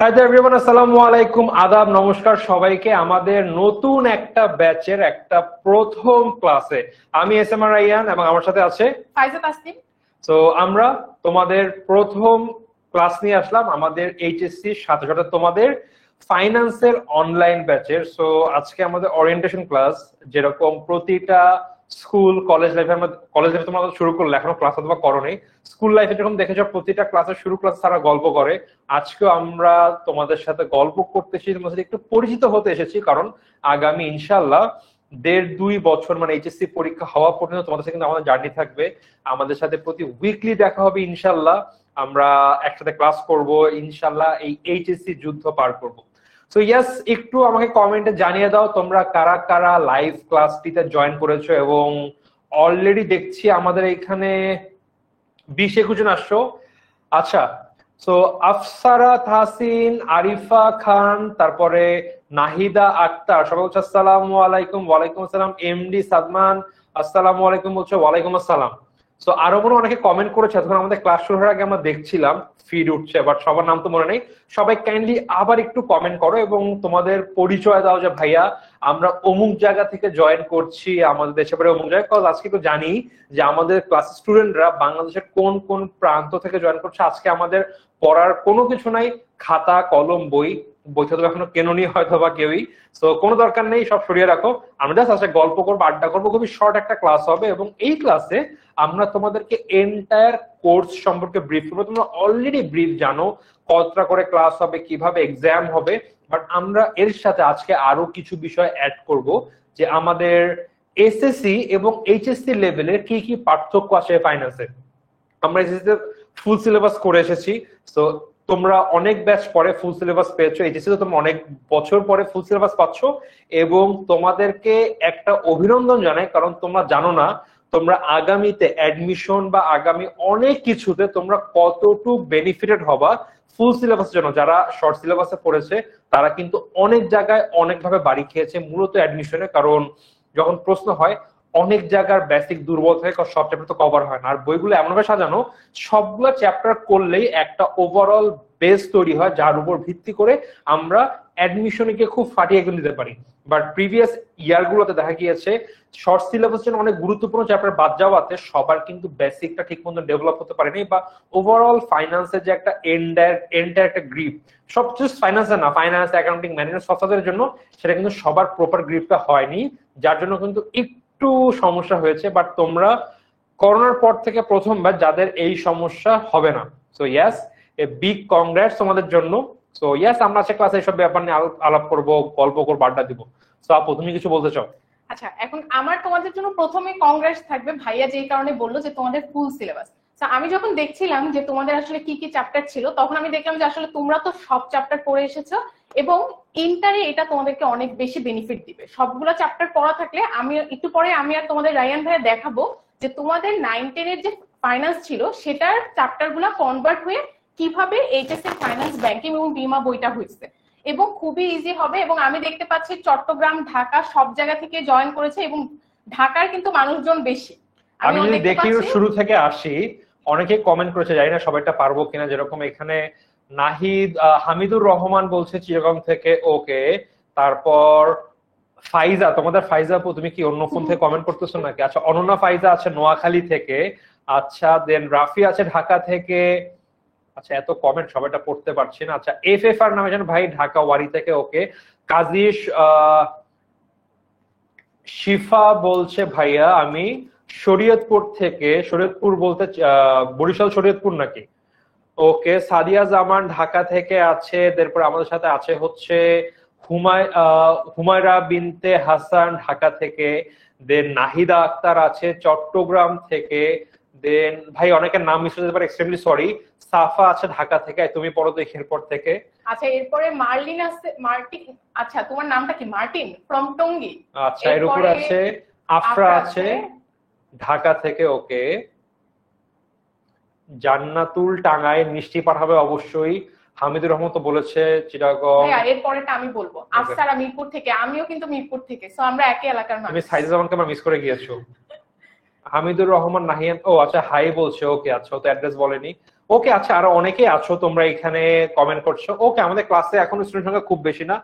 Hi everyone, আসসালামু আলাইকুম, আদাব, নমস্কার সবাইকে আমাদের নতুন একটা ব্যাচের একটা প্রথম ক্লাসে। আমি এস এম আর রাইয়ান এবং আমার সাথে আছে ফাইজা তাসনিম। তো আমরা তোমাদের প্রথম ক্লাস নিয়ে আসলাম আমাদের এইচএসসি সাথে সাথে তোমাদের ফাইন্যান্সের অনলাইন ব্যাচের। সো আজকে আমাদের ওরিয়েন্টেশন ক্লাস, যেরকম প্রতিটা স্কুল কলেজ লাইফে তোমরা শুরু করলে, এখনো ক্লাস অথবা করো নেই, স্কুল লাইফে যখন দেখেছো প্রতিটা ক্লাসের শুরু ক্লাস তারা গল্প করে। আজকেও আমরা তোমাদের সাথে গল্প করতেছি, তোমাদের সাথে একটু পরিচিত হতে এসেছি, কারণ আগামী ইনশাল্লাহ 1.5-2 বছর মানে এইচএসসি পরীক্ষা হওয়া পর্যন্ত তোমাদের সাথে কিন্তু আমাদের জার্নি থাকবে। আমাদের সাথে প্রতি উইকলি দেখা হবে ইনশাল্লাহ, আমরা একসাথে ক্লাস করব ইনশাল্লাহ, এই এইচএসসি যুদ্ধ পার করব। সো ইয়াস, একটু আমাকে কমেন্টে জানিয়ে দাও তোমরা কারা কারা লাইভ ক্লাসটিতে জয়েন করেছো, এবং অলরেডি দেখছি আমাদের এখানে 20-21 জন আসছো। আচ্ছা, সো আফসারা তাহসিন, আরিফা খান, তারপরে নাহিদা আক্তার, সবাই বলছে আসসালামু আলাইকুম। ওয়ালাইকুম আসসালাম। এমডি সাদমান আসসালামু আলাইকুম বলছে। ওয়ালাইকুম আসসালাম। সো আরো মনে অনেকে কমেন্ট করেছে, তখন আমাদের ক্লাস শুরু হওয়ার আগে আমরা দেখছিলাম ফিড উঠছে, বাট সবার নাম তো মনে নেই। সবাই কাইন্ডলি আবার একটু কমেন্ট করো এবং তোমাদের পরিচয় দাও যে ভাইয়া আমরা অমুক জায়গা থেকে জয়েন করছি, আমাদের দেশে পড়ে অমুক জায়গায়। কজ আজকে তো জানি যে আমাদের ক্লাস স্টুডেন্টরা বাংলাদেশের কোন কোন প্রান্ত থেকে জয়েন করছে। আজকে আমাদের পড়ার কোনো কিছু নাই, খাতা কলম বই তো এখনো কেননি হয়তো বা কেউই। তো কোনো দরকার নেই, সব সরিয়ে রাখো। আমরা জাস্ট আজকে গল্প করবো, আড্ডা করবো, খুবই শর্ট একটা ক্লাস হবে এবং এই ক্লাসে আমরা তোমাদেরকে এন্টায়ার কোর্স সম্পর্কে ব্রিফ করবো। তোমরা অলরেডি ব্রিফ জানো, কতটা করে ক্লাস হবে, কিভাবে এক্সাম হবে, বাট আমরা এর সাথে আজকে আরো কিছু বিষয় অ্যাড করব, যে আমাদের এসএসসি এবং এইচএসসি লেভেলের কি কি পার্থক্য আছে ফাইন্যান্সে। আমরা এসএসসি ফুল সিলেবাস করে এসেছি, তো তোমরা অনেক ব্যাচ পরে ফুল সিলেবাস পেয়েছো, এইচএসসি তো তোমরা অনেক বছর পরে ফুল সিলেবাস পাচ্ছ, এবং তোমাদেরকে একটা অভিনন্দন জানাই, কারণ তোমরা জানো না তোমরা আগামীতে অ্যাডমিশন বা আগামী অনেক কিছুতে তোমরা কতটুকু বেনিফিটেড হবা ফুল সিলেবাসের জন্য। যারা শর্ট সিলেবাসে পড়েছে তারা কিন্তু অনেক জায়গায় অনেকভাবে বাড়ি খেয়েছে, মূলত অ্যাডমিশনে। কারণ যখন প্রশ্ন হয় অনেক জায়গার বেসিক দুর্বল থাকে, সব চ্যাপ্টার তো কভার হয় না, আর বইগুলো এমনভাবে সাজানো সবগুলো চ্যাপ্টার করলেই একটা ওভারঅল বেস তৈরি হয়, যার উপর ভিত্তি করে আমরা অ্যাডমিশনে গিয়ে খুব ফাটিয়ে দিতে পারি। বাট প্রিভিয়াস ইয়ার গুলোতে দেখা গিয়েছে শর্ট সিলেবাস জন্য অনেক গুরুত্বপূর্ণ চ্যাপ্টার বাদ যাওয়াতে সবার কিন্তু বেসিকটা ঠিক মতো ডেভেলপ হতে পারেনি, বা ওভারঅল ফাইন্যান্সের যে একটা এন্টায়ার একটা গ্রিপ, সব জাস্ট ফাইন্যান্সের না, ফাইন্যান্স, অ্যাকাউন্টিং, ম্যানেজমেন্ট সব তাদের জন্য সেটা কিন্তু সবার প্রপার গ্রিপটা হয়নি, যার জন্য কিন্তু একটু সমস্যা হয়েছে। বাট তোমরা করোনার পর থেকে প্রথমবার যাদের এই সমস্যা হবে না, so yes, a big congrats তোমাদের জন্য। সো ইয়াস, আমরা আজকে ক্লাসে এইসব ব্যাপার নিয়ে আলাপ করবো, গল্প করবো, আড্ডা দিব। সো আপু, তুমি কিছু বলতে চাও? আচ্ছা, এখন আমার তোমাদের জন্য প্রথমে কংগ্রেস থাকবে ভাইয়া, যেই কারণে বললো যে তোমাদের ফুল সিলেবাস। আমি যখন দেখছিলাম যে তোমাদের আসলে কি কি চ্যাপ্টার ছিল, তখন আমি দেখলাম যে আসলে তোমরা তো সব চ্যাপ্টার পড়ে এসেছো এবং ইন্টারে এটা তোমাদেরকে অনেক বেশি বেনিফিট দিবে। সবগুলো চ্যাপ্টার পড়া থাকলে আমি একটু পরে আমি আর তোমাদের রায়ান ভাইয়া দেখাবো যে তোমাদের 9-10 এর যে ফাইন্যান্স ছিল সেটার চ্যাপ্টার গুলা কনভার্ট হয়ে কিভাবে এইচএসসি ফাইন্যান্স, ব্যাংকিং এবং বীমা বইটা হয়েছে, এবং খুবই ইজি হবে। এবং আমি দেখতে পাচ্ছি চট্টগ্রাম, ঢাকা সব জায়গা থেকে জয়েন করেছে, এবং ঢাকার কিন্তু মানুষজন বেশি। আমি যদি দেখি শুরু থেকে আসি, অনেকে কমেন্ট করেছে, জানি না সবাইটা পারবো কিনা। যেরকম এখানে হামিদুর রহমান বলছে চিরগম থেকে, ওকে। তারপর ফাইজা, তোমাদের ফাইজা আপু, তুমি কি অন্য ফোন থেকে কমেন্ট করতেছো নাকি? আচ্ছা, অনন্যা ফাইজা আছে নোয়াখালী থেকে। আচ্ছা, দেন রাফি আছে ঢাকা থেকে। আচ্ছা, এত কমেন্ট সবাইটা পড়তে পারছি না। আচ্ছা, এফ আর নামে যেন ভাই ঢাকা ওয়ারি থেকে, ওকে। কাজিশ শিফা বলছে ভাইয়া আমি শরীয়তপুর থেকে। শরীয়তপুর বলতে বরিশাল শরীয়তপুর নাকি? ওকে। সাদিয়া জামান ঢাকা থেকে আছে। তারপর আমাদের সাথে আছে হচ্ছে হুমায়রা বিনতে হাসান ঢাকা থেকে। দেন নাহিদা আক্তার আছে চট্টগ্রাম থেকে। দেন ভাই অনেকের নাম মিস হতে পারে, এক্সট্রিমলি সরি। সাফা আছে ঢাকা থেকে। তুমি পড়ো দেখি এরপর থেকে। আচ্ছা, এরপরে মার্লিন আছে, মার্টিন। আচ্ছা, তোমার নামটা কি? Martin from Tongi. আচ্ছা, এর উপর আছে আফরা আছে ঢাকা থেকে, ওকে। জান্নাতুল টাঙ্গাইল, মিষ্টি পাঠাবে অবশ্যই। হামিদুর রহমান তো বলেছে চিটাগং। এরপরেটা আমি বলবো। আফসারা মিরপুর থেকে, আমিও কিন্তু মিরপুর থেকে, সো আমরা একই এলাকার মানুষ। তুমি সাইজা জামানকে আমার মিস করে গিয়েছো। হামিদুর রহমান নাহিয়ান, ও আচ্ছা, হাই বলছে, ওকে। আচ্ছা, ও তো অ্যাড্রেস বলেনি। ওকে, আচ্ছা, আরো অনেকেই আছো তোমরা এখানে কমেন্ট করছো। ওকে, আমাদের ক্লাসে এখন স্টুডেন্ট সংখ্যা খুব বেশি না,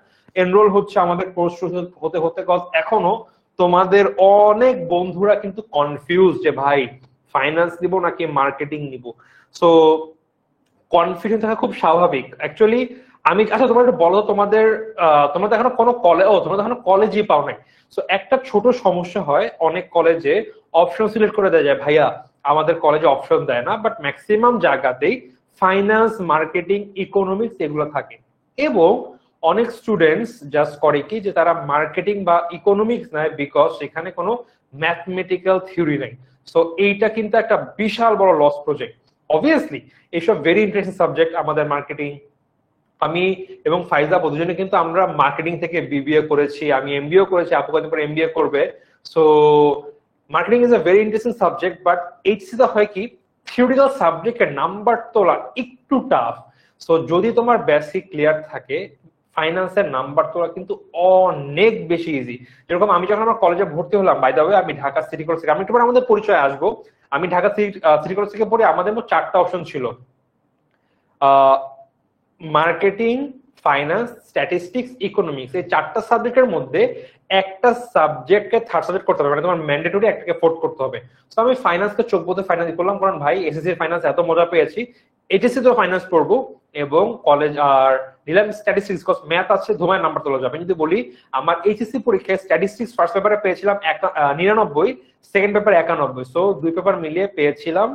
এনরোল হচ্ছে আমাদের কোর্স হতে হতে এখনো তোমাদের অনেক বন্ধুরা কিন্তু কনফিউজ যে ভাই ফাইন্যান্স নিব নাকি মার্কেটিং নিব। সো কনফিউশন থাকা খুব স্বাভাবিক অ্যাকচুয়ালি। আমি আচ্ছা তোমার একটু বলো, তোমরা তো এখনো কোনো তোমরা তো এখনো কলেজই পাও নাই। সো একটা ছোট সমস্যা হয়, অনেক কলেজে অপশন সিলেক্ট করে দেওয়া যায় ভাইয়া, আমাদের কলেজে অপশন দেয় না, বাট ম্যাক্সিমাম জায়গাতেই ফাইন্যান্স, মার্কেটিং, ইকোনমিক্স এগুলো থাকে। এবং অনেক স্টুডেন্টস জাস্ট করে কি যে তারা মার্কেটিং বা ইকোনমিক্স নেয় বিকজ সেখানে কোনো ম্যাথমেটিক্যাল থিওরি নেই। সো এইটা কিন্তু একটা বিশাল বড় লস প্রজেক্ট। অবভিয়াসলি এইসব ভেরি ইন্টারেস্টিং সাবজেক্ট আমাদের মার্কেটিং। আমি এবং ফাইজা দুজনে কিন্তু আমরা মার্কেটিং থেকে বিবিএ করেছি, আমি এমবিএ করেছি, আপু কদিন পরে এমবিএ করবে। So marketing is a very interesting subject, but এইচসিতে হয় কি থিওরিক্যাল সাবজেক্টের নাম্বার তোলা একটু টাফ। সো যদি তোমার বেসিক ক্লিয়ার থাকে, ফাইন্যান্সের নাম্বার তোলা কিন্তু অনেক বেশি ইজি। যেরকম আমি যখন আমার কলেজে ভর্তি হলাম, বাই দ্য ওয়ে আমি ঢাকা সিটি কলেজ থেকে, আমি একটু পরে আমাদের পরিচয় আসবো, আমি ঢাকা সিটি কলেজ থেকে পড়ে আমাদের মোট 4টা অপশন ছিল, মার্কেটিং, ফাইন্যান্স, স্ট্যাটিস্টিক্স, ইকোনমিক্স। এই 4টা সাবজেক্টের মধ্যে একটা সাবজেক্টকে থার্ড সাবজেক্ট করতে হবে, মানে তোমার ম্যান্ডেটরি একটাকে ফোর্থ করতে হবে। তো আমি ফাইন্যান্সকে চোখ বলতে ফাইন্যান্স করলাম, কারণ ভাই এসএসসি ফাইন্যান্স এত মজা পেয়েছি, এইচএসসি তো ফাইন্যান্স পড়বো। এবং কলেজ আর নিলাম স্ট্যাটিস্টিক্স, কজ ম্যাথ আছে, ধোমায় নাম্বার তোলা যাবে। যদি বলি আমার এইচএসসি পরীক্ষায় স্ট্যাটিস্টিক্স ফার্স্ট পেপারে পেয়েছিলাম 99, সেকেন্ড পেপার 91, সো 2 পেপার মিলিয়ে পেয়েছিলাম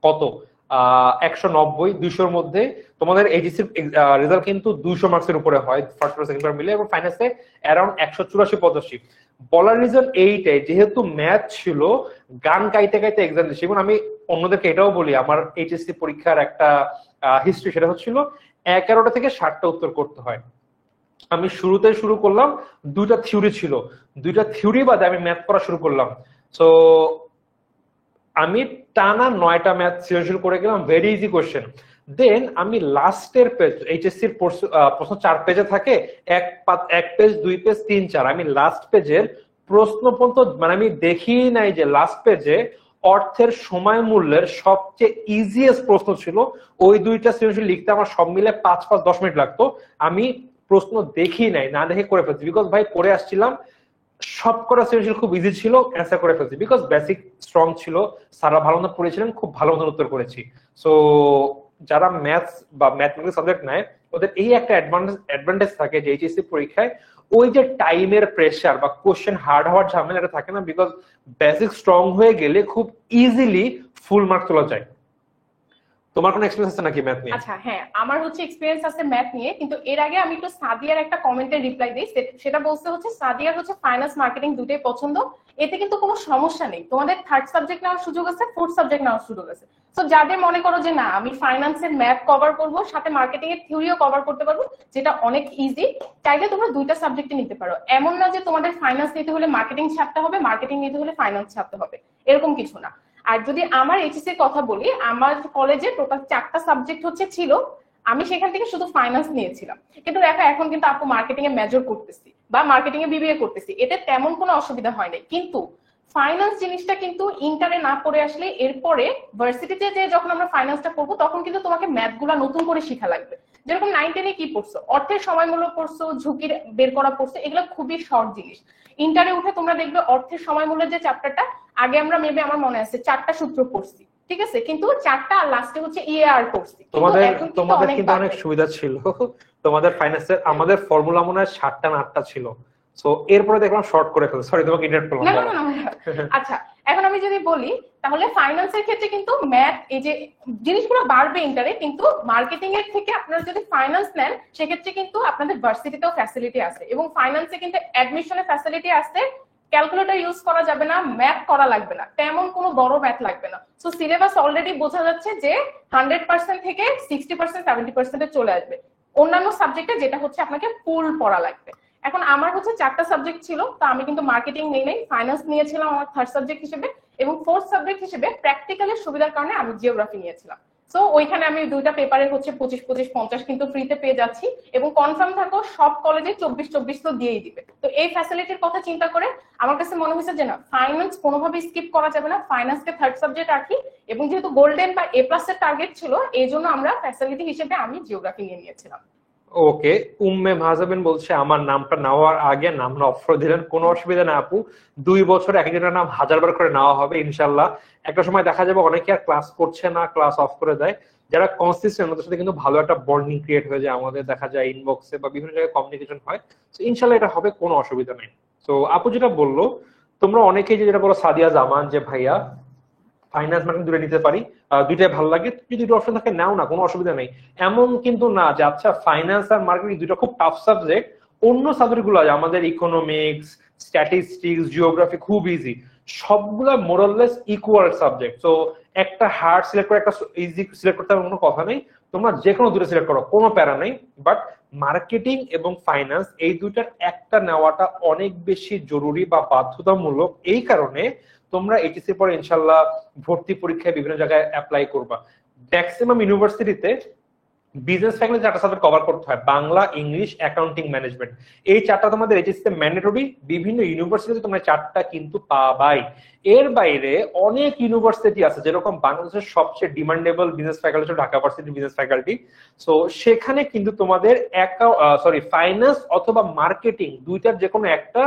কত 190, 200-র মধ্যে। তোমাদের এইচএসসি রেজাল্ট কিন্তু 200 মার্কসের উপরে হয় ফার্স্ট পেপার সেকেন্ড পেপার মিলে, এবং ফাইন্যান্সে অ্যারাউন্ড 184-85। বলার রিজন এইটাই, যেহেতু ম্যাথ ছিল, গান গাইতে গাইতে এক্সাম দিচ্ছি। এবং আমি অন্যদেরকে এটাও বলি, আমার এইচএসসি পরীক্ষার একটা হিস্ট্রি, সেটা হচ্ছিল 11টা থেকে 60টা উত্তর করতে হয়। আমি শুরুতে শুরু করলাম, 2টা থিওরি ছিল, 2টা থিওরি বাদে আমি ম্যাথ পড়া শুরু করলাম। সো আমি টানা 9টা ম্যাথ সৃজনশীল করে গেলাম, ভেরি ইজি কোশ্চেন। দেন আমি লাস্টের পেজ, এইচএসসির প্রশ্ন 4 পেজে থাকে, এক পেজ, 2 পেজ, 3, 4, আমি লাস্ট পেজের প্রশ্ন পর্যন্ত, মানে আমি দেখি নাই যে লাস্ট পেজে অর্থের সময় মূল্যের সবচেয়ে ইজিয়েস্ট প্রশ্ন ছিল। ওই 2টা সৃজনশীল লিখতে আমার সব মিলে 5-10 মিনিট লাগতো। আমি প্রশ্ন দেখি নাই, না দেখে করে ফেলছি, বিকজ ভাই পড়ে আসছিলাম, সব করা সৃজনশীল খুব ইজি ছিল, অ্যান্সার করে ফেলছি, বিকজ বেসিক স্ট্রং ছিল, সারা ভালো মতো পড়েছিলেন, খুব ভালো মতো উত্তর করেছি। সো যারা ম্যাথস বা ম্যাথমেটিক্স সাবজেক্ট নেয়, ওদের এই একটা অ্যাডভান্টেজ থাকে যে এইচএসসি পরীক্ষায় ওই যে টাইমের প্রেসার বা কোশ্চেন হার্ড হওয়ার ঝামেলা এটা থাকে না, বিকজ বেসিক স্ট্রং হয়ে গেলে খুব ইজিলি ফুল মার্ক তোলা যায়। তোমার কোনো এক্সপেরিয়েন্স আছে নাকি ম্যাথ নিয়ে? আচ্ছা হ্যাঁ, আমার হচ্ছে এক্সপেরিয়েন্স আছে ম্যাথ নিয়ে, কিন্তু এর আগে আমি একটু সাদিয়ার একটা কমেন্টের রিপ্লাই দিই। সেটা বলতে হচ্ছে সাদিয়ার হচ্ছে ফাইন্যান্স মার্কেটিং দুটোই পছন্দ, এতে কিন্তু কোনো সমস্যা নেই, তোমাদের থার্ড সাবজেক্ট নেওয়ার সুযোগ আছে, ফোর্থ সাবজেক্ট নেওয়ার সুযোগ আছে। তো যাদের মনে করো যে না আমি ফাইন্যান্সের ম্যাথ কভার করব, সাথে মার্কেটিং এর থিওরিও কভার করতে পারবো, যেটা অনেক ইজি, চাইলে তোমরা 2টা সাবজেক্টে নিতে পারো। এমন না যে তোমাদের ফাইন্যান্স নিতে হলে মার্কেটিং ছাড়তে হবে, মার্কেটিং নিতে হলে ফাইন্যান্স ছাড়তে হবে, এরকম কিছু না। আর যদি আমার এইচএসসি এর কথা বলি, আমার কলেজে টোটাল 4টা সাবজেক্ট হচ্ছে ছিল, আমি সেখান থেকে শুধু ফাইন্যান্স নিয়েছিলাম। কিন্তু দেখো এখন কিন্তু আপু মার্কেটিং এ মেজর করতেছি বা মার্কেটিং এ বিবিএ করতেছি, এতে তেমন কোনো অসুবিধা হয় নাই। কিন্তু ফাইন্যান্স জিনিসটা কিন্তু ইন্টারে না পড়ে আসলে, এরপরে ভার্সিটিতে যে যখন আমরা ফাইন্যান্সটা করবো, তখন কিন্তু তোমাকে ম্যাথ গুলা নতুন করে শিখা লাগবে। যেরকম 9-10-এ কি পড়ছো, অর্থের সময়মূল্য পড়ছো, ঝুঁকির বের করা পড়ছো, এগুলো খুবই শর্ট জিনিস। ইন্টারে উঠে তোমরা দেখবে অর্থের সময়মূল্যের যে চ্যাপ্টারটা, আগে আমরা মেবি আমার মনে আছে 4টা সূত্র পড়ছি, ঠিক আছে, কিন্তু 4টা আর লাস্টে হচ্ছে ইএআর পড়ছি। তোমাদের কিন্তু অনেক সুবিধা ছিল তোমাদের ফাইন্যান্সের, আমাদের ফর্মুলা মনে হয় 7টা না 8টা ছিল। সো এরপরে দেখলাম শর্ট করে ফেলছে, সরি তোমাকে ইন্টারাপ্ট করলাম। না। আচ্ছা এখন আমি যদি বলি, তাহলে ফাইন্যান্সের ক্ষেত্রে কিন্তু ম্যাথ এই যে জিনিসগুলো বাড়বে ইন্টারে, কিন্তু মার্কেটিং এর থেকে আপনারা যদি ফাইন্যান্স নেন, সেক্ষেত্রে কিন্তু আপনাদের ভার্সিটিতেও ফ্যাসিলিটি আছে, এবং ফাইন্যান্সে কিন্তু অ্যাডমিশনের ফ্যাসিলিটি আছে। ক্যালকুলেটর ইউজ করা যাবে না, ম্যাথ করা লাগবে না, তেমন কোনো বড় ম্যাথ লাগবে না। সো সিলেবাস অলরেডি বোঝা যাচ্ছে যে 100% থেকে 60%, 70% চলে আসবে অন্যান্য সাবজেক্টে, যেটা হচ্ছে আপনাকে ফুল পড়া লাগবে। এখন আমার হচ্ছে 4টা সাবজেক্ট ছিল, তো আমি কিন্তু মার্কেটিং নেই নাই, ফাইন্যান্স নিয়েছিলাম আমার থার্ড সাবজেক্ট হিসেবে, এবং ফোর্থ সাবজেক্ট হিসেবে প্র্যাকটিক্যালের সুবিধার কারণে আমি জিওগ্রাফি নিয়েছিলাম। সো ওইখানে আমি দুইটা পেপারের হচ্ছে 25-25-50 কিন্তু ফ্রিতে পেয়ে যাচ্ছি, এবং কনফার্ম থাকো সব কলেজে 24-24 তো দিয়েই দিবে। তো এই ফ্যাসিলিটির কথা চিন্তা করে আমার কাছে মনে হয়েছে যে না, ফাইন্যান্স কোনোভাবেই স্কিপ করা যাবে না, ফাইন্যান্সকে থার্ড সাবজেক্ট রাখি। এবং যেহেতু গোল্ডেন বা A+ এর টার্গেট ছিল, এই জন্য আমরা ফ্যাসিলিটি হিসেবে আমি জিওগ্রাফি নিয়ে নিয়েছিলাম। ওকে, উম্মে মাহজাবিন বলছে আমার নামটা নেওয়ার আগে নাম অফার দিলেন, কোনো অসুবিধা না আপু, 2 বছর এক একজনের নাম 1000 বার করে নেওয়া হবে ইনশাল্লাহ। একটা সময় দেখা যাবে অনেকে আর ক্লাস করছে না, ক্লাস অফ করে দেয়, যারা কনসিস্টেন্ট ওদের সাথে কিন্তু ভালো একটা বন্ডিং ক্রিয়েট হয়ে যায়, আমাদের দেখা যায় ইনবক্সে বা বিভিন্ন জায়গায় কমিউনিকেশন হয়। তো ইনশাল্লাহ এটা হবে, কোনো অসুবিধা নেই। তো আপু যেটা বললো, তোমরা অনেকেই যেটা বলো সাদিয়া জামান যে ভাইয়া ফাইন্যান্স মার্কেটিং দুটো নিতে পারি, দুইটাই ভালো লাগে, যদি দুটো অপশন থাকে নাও না, কোনো অসুবিধা নেই। এমন কিন্তু না যে আচ্ছা ফাইন্যান্স আর মার্কেটিং দুটো খুব টাফ সাবজেক্ট, অন্য সাবজেক্ট গুলো আছে আমাদের ইকোনমিক্স, স্ট্যাটিস্টিক্স, জিওগ্রাফি খুব ইজি, সবগুলা মোরাললেস ইকুয়াল সাবজেক্ট। তো একটা হার্ড সিলেক্ট করে একটা ইজি সিলেক্ট করতে হবে কোনো কথা নেই, তোমরা যে কোনো দুটো সিলেক্ট করো, কোনো প্যারা নেই। বাট মার্কেটিং এবং ফাইন্যান্স এই দুইটার একটা নেওয়াটা অনেক বেশি জরুরি বা বাধ্যতামূলক, এই কারণে তোমরা এইচএসসি পরে ইনশাল্লাহ ভর্তি পরীক্ষায় বিভিন্ন জায়গায় অ্যাপ্লাই করবা। ম্যাক্সিমাম ইউনিভার্সিটিতে বিজনেস ফ্যাকাল্টি 4টা সাবজেক্ট কভার করতে হয়, বাংলা, ইংলিশ, অ্যাকাউন্টিং, ম্যানেজমেন্ট। এই 4টা তোমাদের এইচএসসি তে ম্যান্ডেটরি, বিভিন্ন ইউনিভার্সিটিতে তোমরা 4টা কিন্তু পাবাই। এর বাইরে অনেক ইউনিভার্সিটি আছে, যেরকম বাংলাদেশের সবচেয়ে ডিমান্ডেবল বিজনেস ফ্যাকাল্টি হচ্ছে Dhaka varsity business faculty. So সেখানে কিন্তু তোমাদের ফাইন্যান্স অথবা মার্কেটিং দুইটার যে কোনো একটা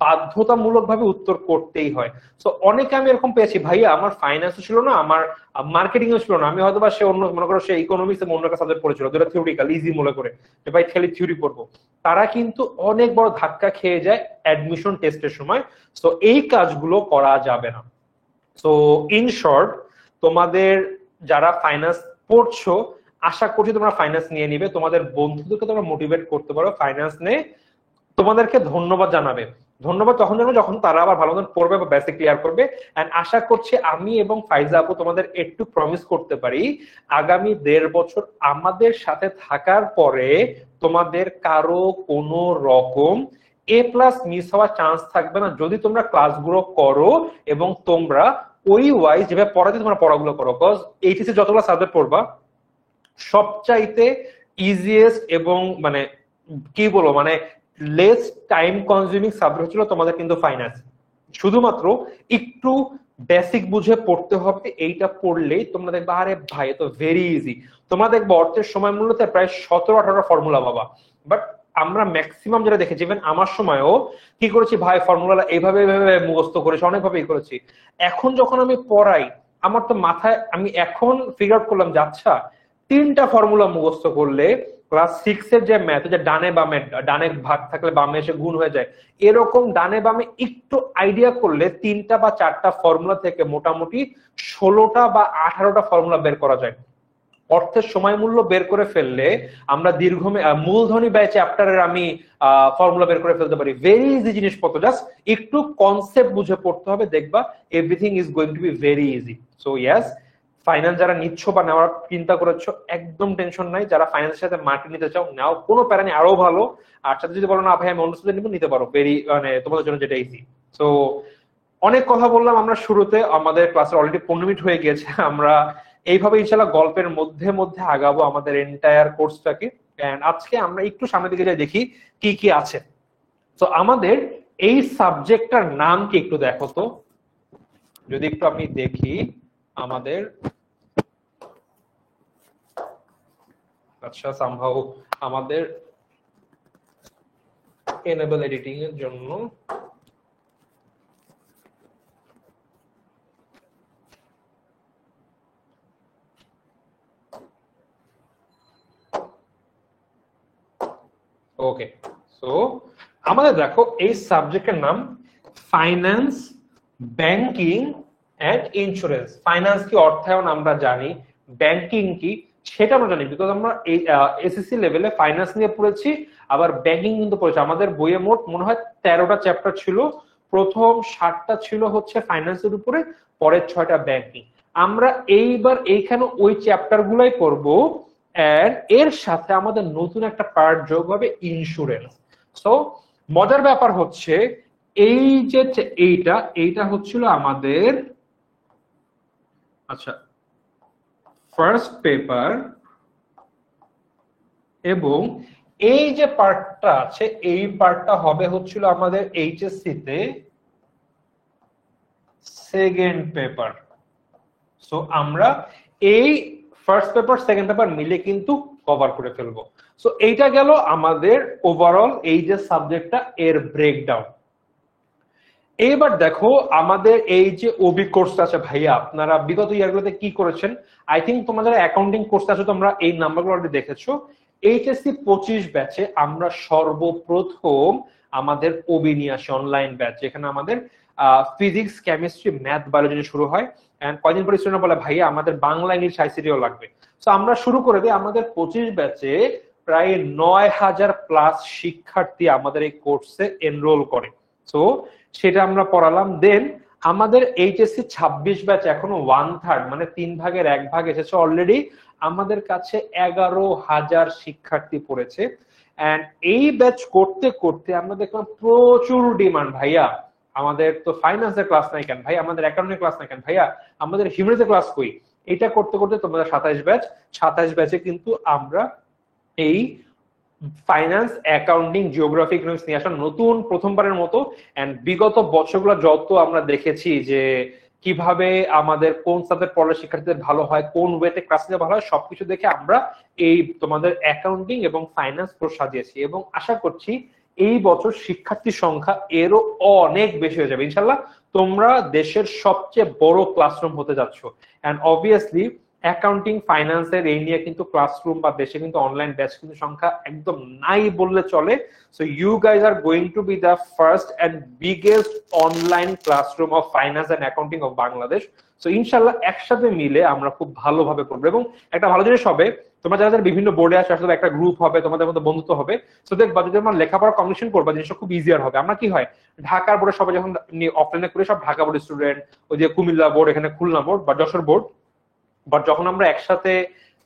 বাধ্যতামূলক ভাবে উত্তর করতেই হয়। তো অনেকে আমি এরকম পেয়েছি, ভাইয়া আমার ফাইন্যান্সও ছিল না, আমার মার্কেটিং ও ছিল না, আমি হয়তো বা সে অন্য মনে করো সে ইকোনমিক্স এবং অন্য একটা সাবজেক্ট পড়েছিল, দুটো থিওরিক্যাল ইজি মনে করে যে ভাই খালি থিওরি পড়বো, তারা কিন্তু অনেক বড় ধাক্কা খেয়ে যায় অ্যাডমিশন টেস্টের সময়। তো এই কাজগুলো করা যাবে না। তো ইন শর্ট, তোমাদের যারা ফাইন্যান্স পড়ছো, আশা করছি তোমরা ফাইন্যান্স নিয়ে নিবে, তোমাদের বন্ধুদেরকে তোমরা মোটিভেট করতে পারো ফাইন্যান্স নিয়ে, তোমাদেরকে ধন্যবাদ জানাবে। ধন্যবাদ তখন জানাবে যখন তারা আবার ভালো মতন পড়বে বা বেসিক ক্লিয়ার করবে। এন্ড আশা করছি আমি এবং ফাইজা আপু তোমাদের একটু প্রমিস করতে পারি, আগামী 1.5 বছর আমাদের সাথে থাকার পরে তোমাদের কারো কোনো রকম A+ মিস হওয়ার চান্স থাকবে না, যদি তোমরা ক্লাসগুলো করো এবং তোমরা ওই ওয়াইজ যেভাবে পড়াতে তোমরা পড়াগুলো করো। বিকজ এইচএসসি যতগুলো সাবজেক্ট পড়বা, সবচাইতে ইজিয়েস্ট এবং মানে কি বলবো মানে লেস টাইম কনজিউমিং সাবজেক্ট হচ্ছিল তোমাদের কিন্তু ফাইন্যান্স। শুধুমাত্র একটু বেসিক বুঝে পড়তে হবে, এইটা পড়লেই তোমরা দেখবা আরে ভাই তো ভেরি ইজি। তোমরা দেখবা অর্থের সময় মূল্যতে প্রায় 17-18টা ফর্মুলা পাবা। বাট আমরা ম্যাক্সিমাম যেটা দেখেছি, ইভেন আমার সময়ও কি করেছি ভাই, ফর্মুলা এইভাবে এইভাবে মুখস্থ করেছি, অনেকভাবেই করেছি। এখন যখন আমি পড়াই, আমার তো মাথায়, আমি এখন ফিগার আউট করলাম যে আচ্ছা 3টা ফর্মুলা মুখস্থ করলে ক্লাস 6 এর যে ম্যাথ, যে ডানে বামে, ডানে ভাগ থাকলে বামে এসে গুণ হয়ে যায়, এরকম ডানে বামে একটু আইডিয়া করলে 3টা বা 4টা ফর্মুলা থেকে মোটামুটি 16টা বা 18টা ফর্মুলা বের করা যায়। অর্থের সময় মূল্য বের করে ফেললে আমরা মূলধনী ব্যয় চ্যাপ্টারের আমি ফর্মুলা বের করে ফেলতে পারি। ভেরি ইজি জিনিসপত্র, জাস্ট একটু কনসেপ্ট বুঝে পড়তে হবে, দেখবা everything is going to be very easy. So yes, finance যারা নিচ্ছ বা নেওয়ার চিন্তা করেছো, একদম টেনশন নাই। যারা ফাইন্যান্সের সাথে মার্কেট নিতে চাও নাও, কোনো প্যারা নেই, আরো ভালো। আর সাথে যদি বলো না ভাই আমি অন্য সাথে নিবো, নিতে পারো, ভেরি মানে তোমাদের জন্য যেটা ইজি। সো অনেক কথা বললাম আমরা শুরুতে, আমাদের ক্লাসের অলরেডি 15 মিনিট হয়ে গিয়েছে। আমরা এইভাবে ইনশাল্লাহ গল্পের মধ্যে মধ্যে আগাবো আমাদের এন্টায়ার কোর্সটাকে। এন্ড আজকে আমরা একটু সামনের দিকে যাই, দেখি কি কি আছে। তো আমাদের এই সাবজেক্টটার নাম কি একটু দেখো তো, যদি একটু আমি দেখি আমাদের, আচ্ছা সামহাউ আমাদের এনেবল এডিটিং এর জন্য ওকে। সো আমাদের দেখো এই সাবজেক্টের নাম finance, banking and insurance. Finance কি অর্থায়ন আমরা জানি, ব্যাংকিং কি সেটা আমরা জানি, বিকজ আমরা এই এসএসসি লেভেলে ফাইন্যান্স নিয়ে পড়েছি, আবার ব্যাংকিং কিন্তু পড়েছি। আমাদের বইয়ে মোট মনে হয় 13টা চ্যাপ্টার ছিল, প্রথম 7টা ছিল হচ্ছে ফাইন্যান্সের উপরে, পরের 6টা ব্যাংকিং। আমরা এইবার এইখানে ওই চ্যাপ্টার গুলাই পড়বো, এর সাথে আমাদের নতুন একটা পার্ট যোগ হবে ইন্স্যুরেন্স। সো মজার ব্যাপার হচ্ছে এই যে এইটা হচ্ছিল আমাদের, আচ্ছা ফার্স্ট পেপার এবং এই যে পার্টটা আছে এই পার্টটা হবে হচ্ছিল আমাদের এইচএসসি তে সেকেন্ড পেপার। সো আমরা এই ফার্স্ট পেপার সেকেন্ড পেপার মিলে কিন্তু কভার করে ফেলবো। সো এইটা গেল আমাদের ওভারঅল এই যে সাবজেক্টটা এর ব্রেকডাউন। এইবার দেখো আমাদের এই যে ওবি কোর্সটা আছে ভাইয়া, আপনারা বিগত ইয়ারগুলোতে কি করেছেন? আই থিঙ্ক তোমাদের অ্যাকাউন্টিং কোর্সটা আছে, তোমরা এই নাম্বারগুলো অলরেডি দেখেছো। এইচএসসি 25 ব্যাচে আমরা সর্বপ্রথম আমাদের ওবি নিয়ে আসি অনলাইন ব্যাচ, যেখানে আমাদের ফিজিক্স, কেমিস্ট্রি, ম্যাথ, বায়োলজি শুরু হয়। এন্ড কয়দিন পরে স্টুডেন্ট বলে ভাইয়া আমাদের বাংলা, ইংলিশ, আইসিটিও লাগবে। তো আমরা শুরু করে দিই। আমাদের 25 ব্যাচে প্রায় 9000 প্লাস শিক্ষার্থী আমাদের এই কোর্সে এনরোল করে। সো সেটা আমরা পড়ালাম। দেন আমাদের এইচএসসি 26 ব্যাচ এখনো 1/3 মানে 3 ভাগের 1 ভাগ এসেছে অলরেডি। আমাদের কাছে 11,000 শিক্ষার্থী পড়েছে। এন্ড এই ব্যাচ করতে করতে আমরা দেখলাম প্রচুর ডিমান্ড। ভাইয়া আমাদের তো ফাইন্যান্সের ক্লাস নাই কেন ভাই, আমাদের অ্যাকাউন্টিং ক্লাস নাই কেন ভাইয়া, আমাদের হিউম্যানিটির ক্লাস কই? এটা করতে করতে তোমাদের 27 ব্যাচে কিন্তু আমরা এই ফাইন্যান্স, অ্যাকাউন্টিং, জিওগ্রাফি, ইকোনমিক্স নিয়ে আসা নতুন প্রথমবারের মতো। এন্ড বিগত বছরগুলো যত আমরা দেখেছি যে কিভাবে আমাদের কোন সাবজেক্ট পড়লে শিক্ষার্থীদের ভালো হয়, কোন ওয়েতে ক্লাস নিতে ভালো হয়, সবকিছু দেখে আমরা এই তোমাদের অ্যাকাউন্টিং এবং ফাইন্যান্স কোর্স সাজিয়েছি। এবং আশা করছি এই বছর শিক্ষার্থী সংখ্যা এরও অনেক বেশি হয়ে যাবে ইনশাল্লাহ। তোমরা দেশের সবচেয়ে বড় ক্লাসরুম হতে যাচ্ছ। এন্ড অবভিয়াসলি অ্যাকাউন্টিং, ফাইন্যান্সের এই নিয়ে কিন্তু ক্লাসরুম বা দেশে কিন্তু অনলাইন ব্যাচ কিন্তু সংখ্যা একদম নাই বললে চলে। So you guys are going to be the first and biggest online classroom of finance and accounting of Bangladesh. So ইনশাল্লাহ একসাথে মিলে আমরা খুব ভালোভাবে করবো। এবং একটা ভালো জিনিস হবে, তোমরা যারা যারা বিভিন্ন বোর্ডে আসে আসলে একটা গ্রুপ হবে, তোমাদের মধ্যে বন্ধুত্ব হবে। সো দেখবা যদি আমরা লেখাপড়া কমিউনিকেশন করবা জিনিসটা খুব ইজিয়ার হবে। আমরা কি হয় ঢাকার বোর্ডে সবাই যখন অফলাইনে করে সব ঢাকা বোর্ড স্টুডেন্ট, ওই যে কুমিল্লা বোর্ড, এখানে খুলনা বোর্ড বা যশোর বোর্ড, বাট যখন আমরা একসাথে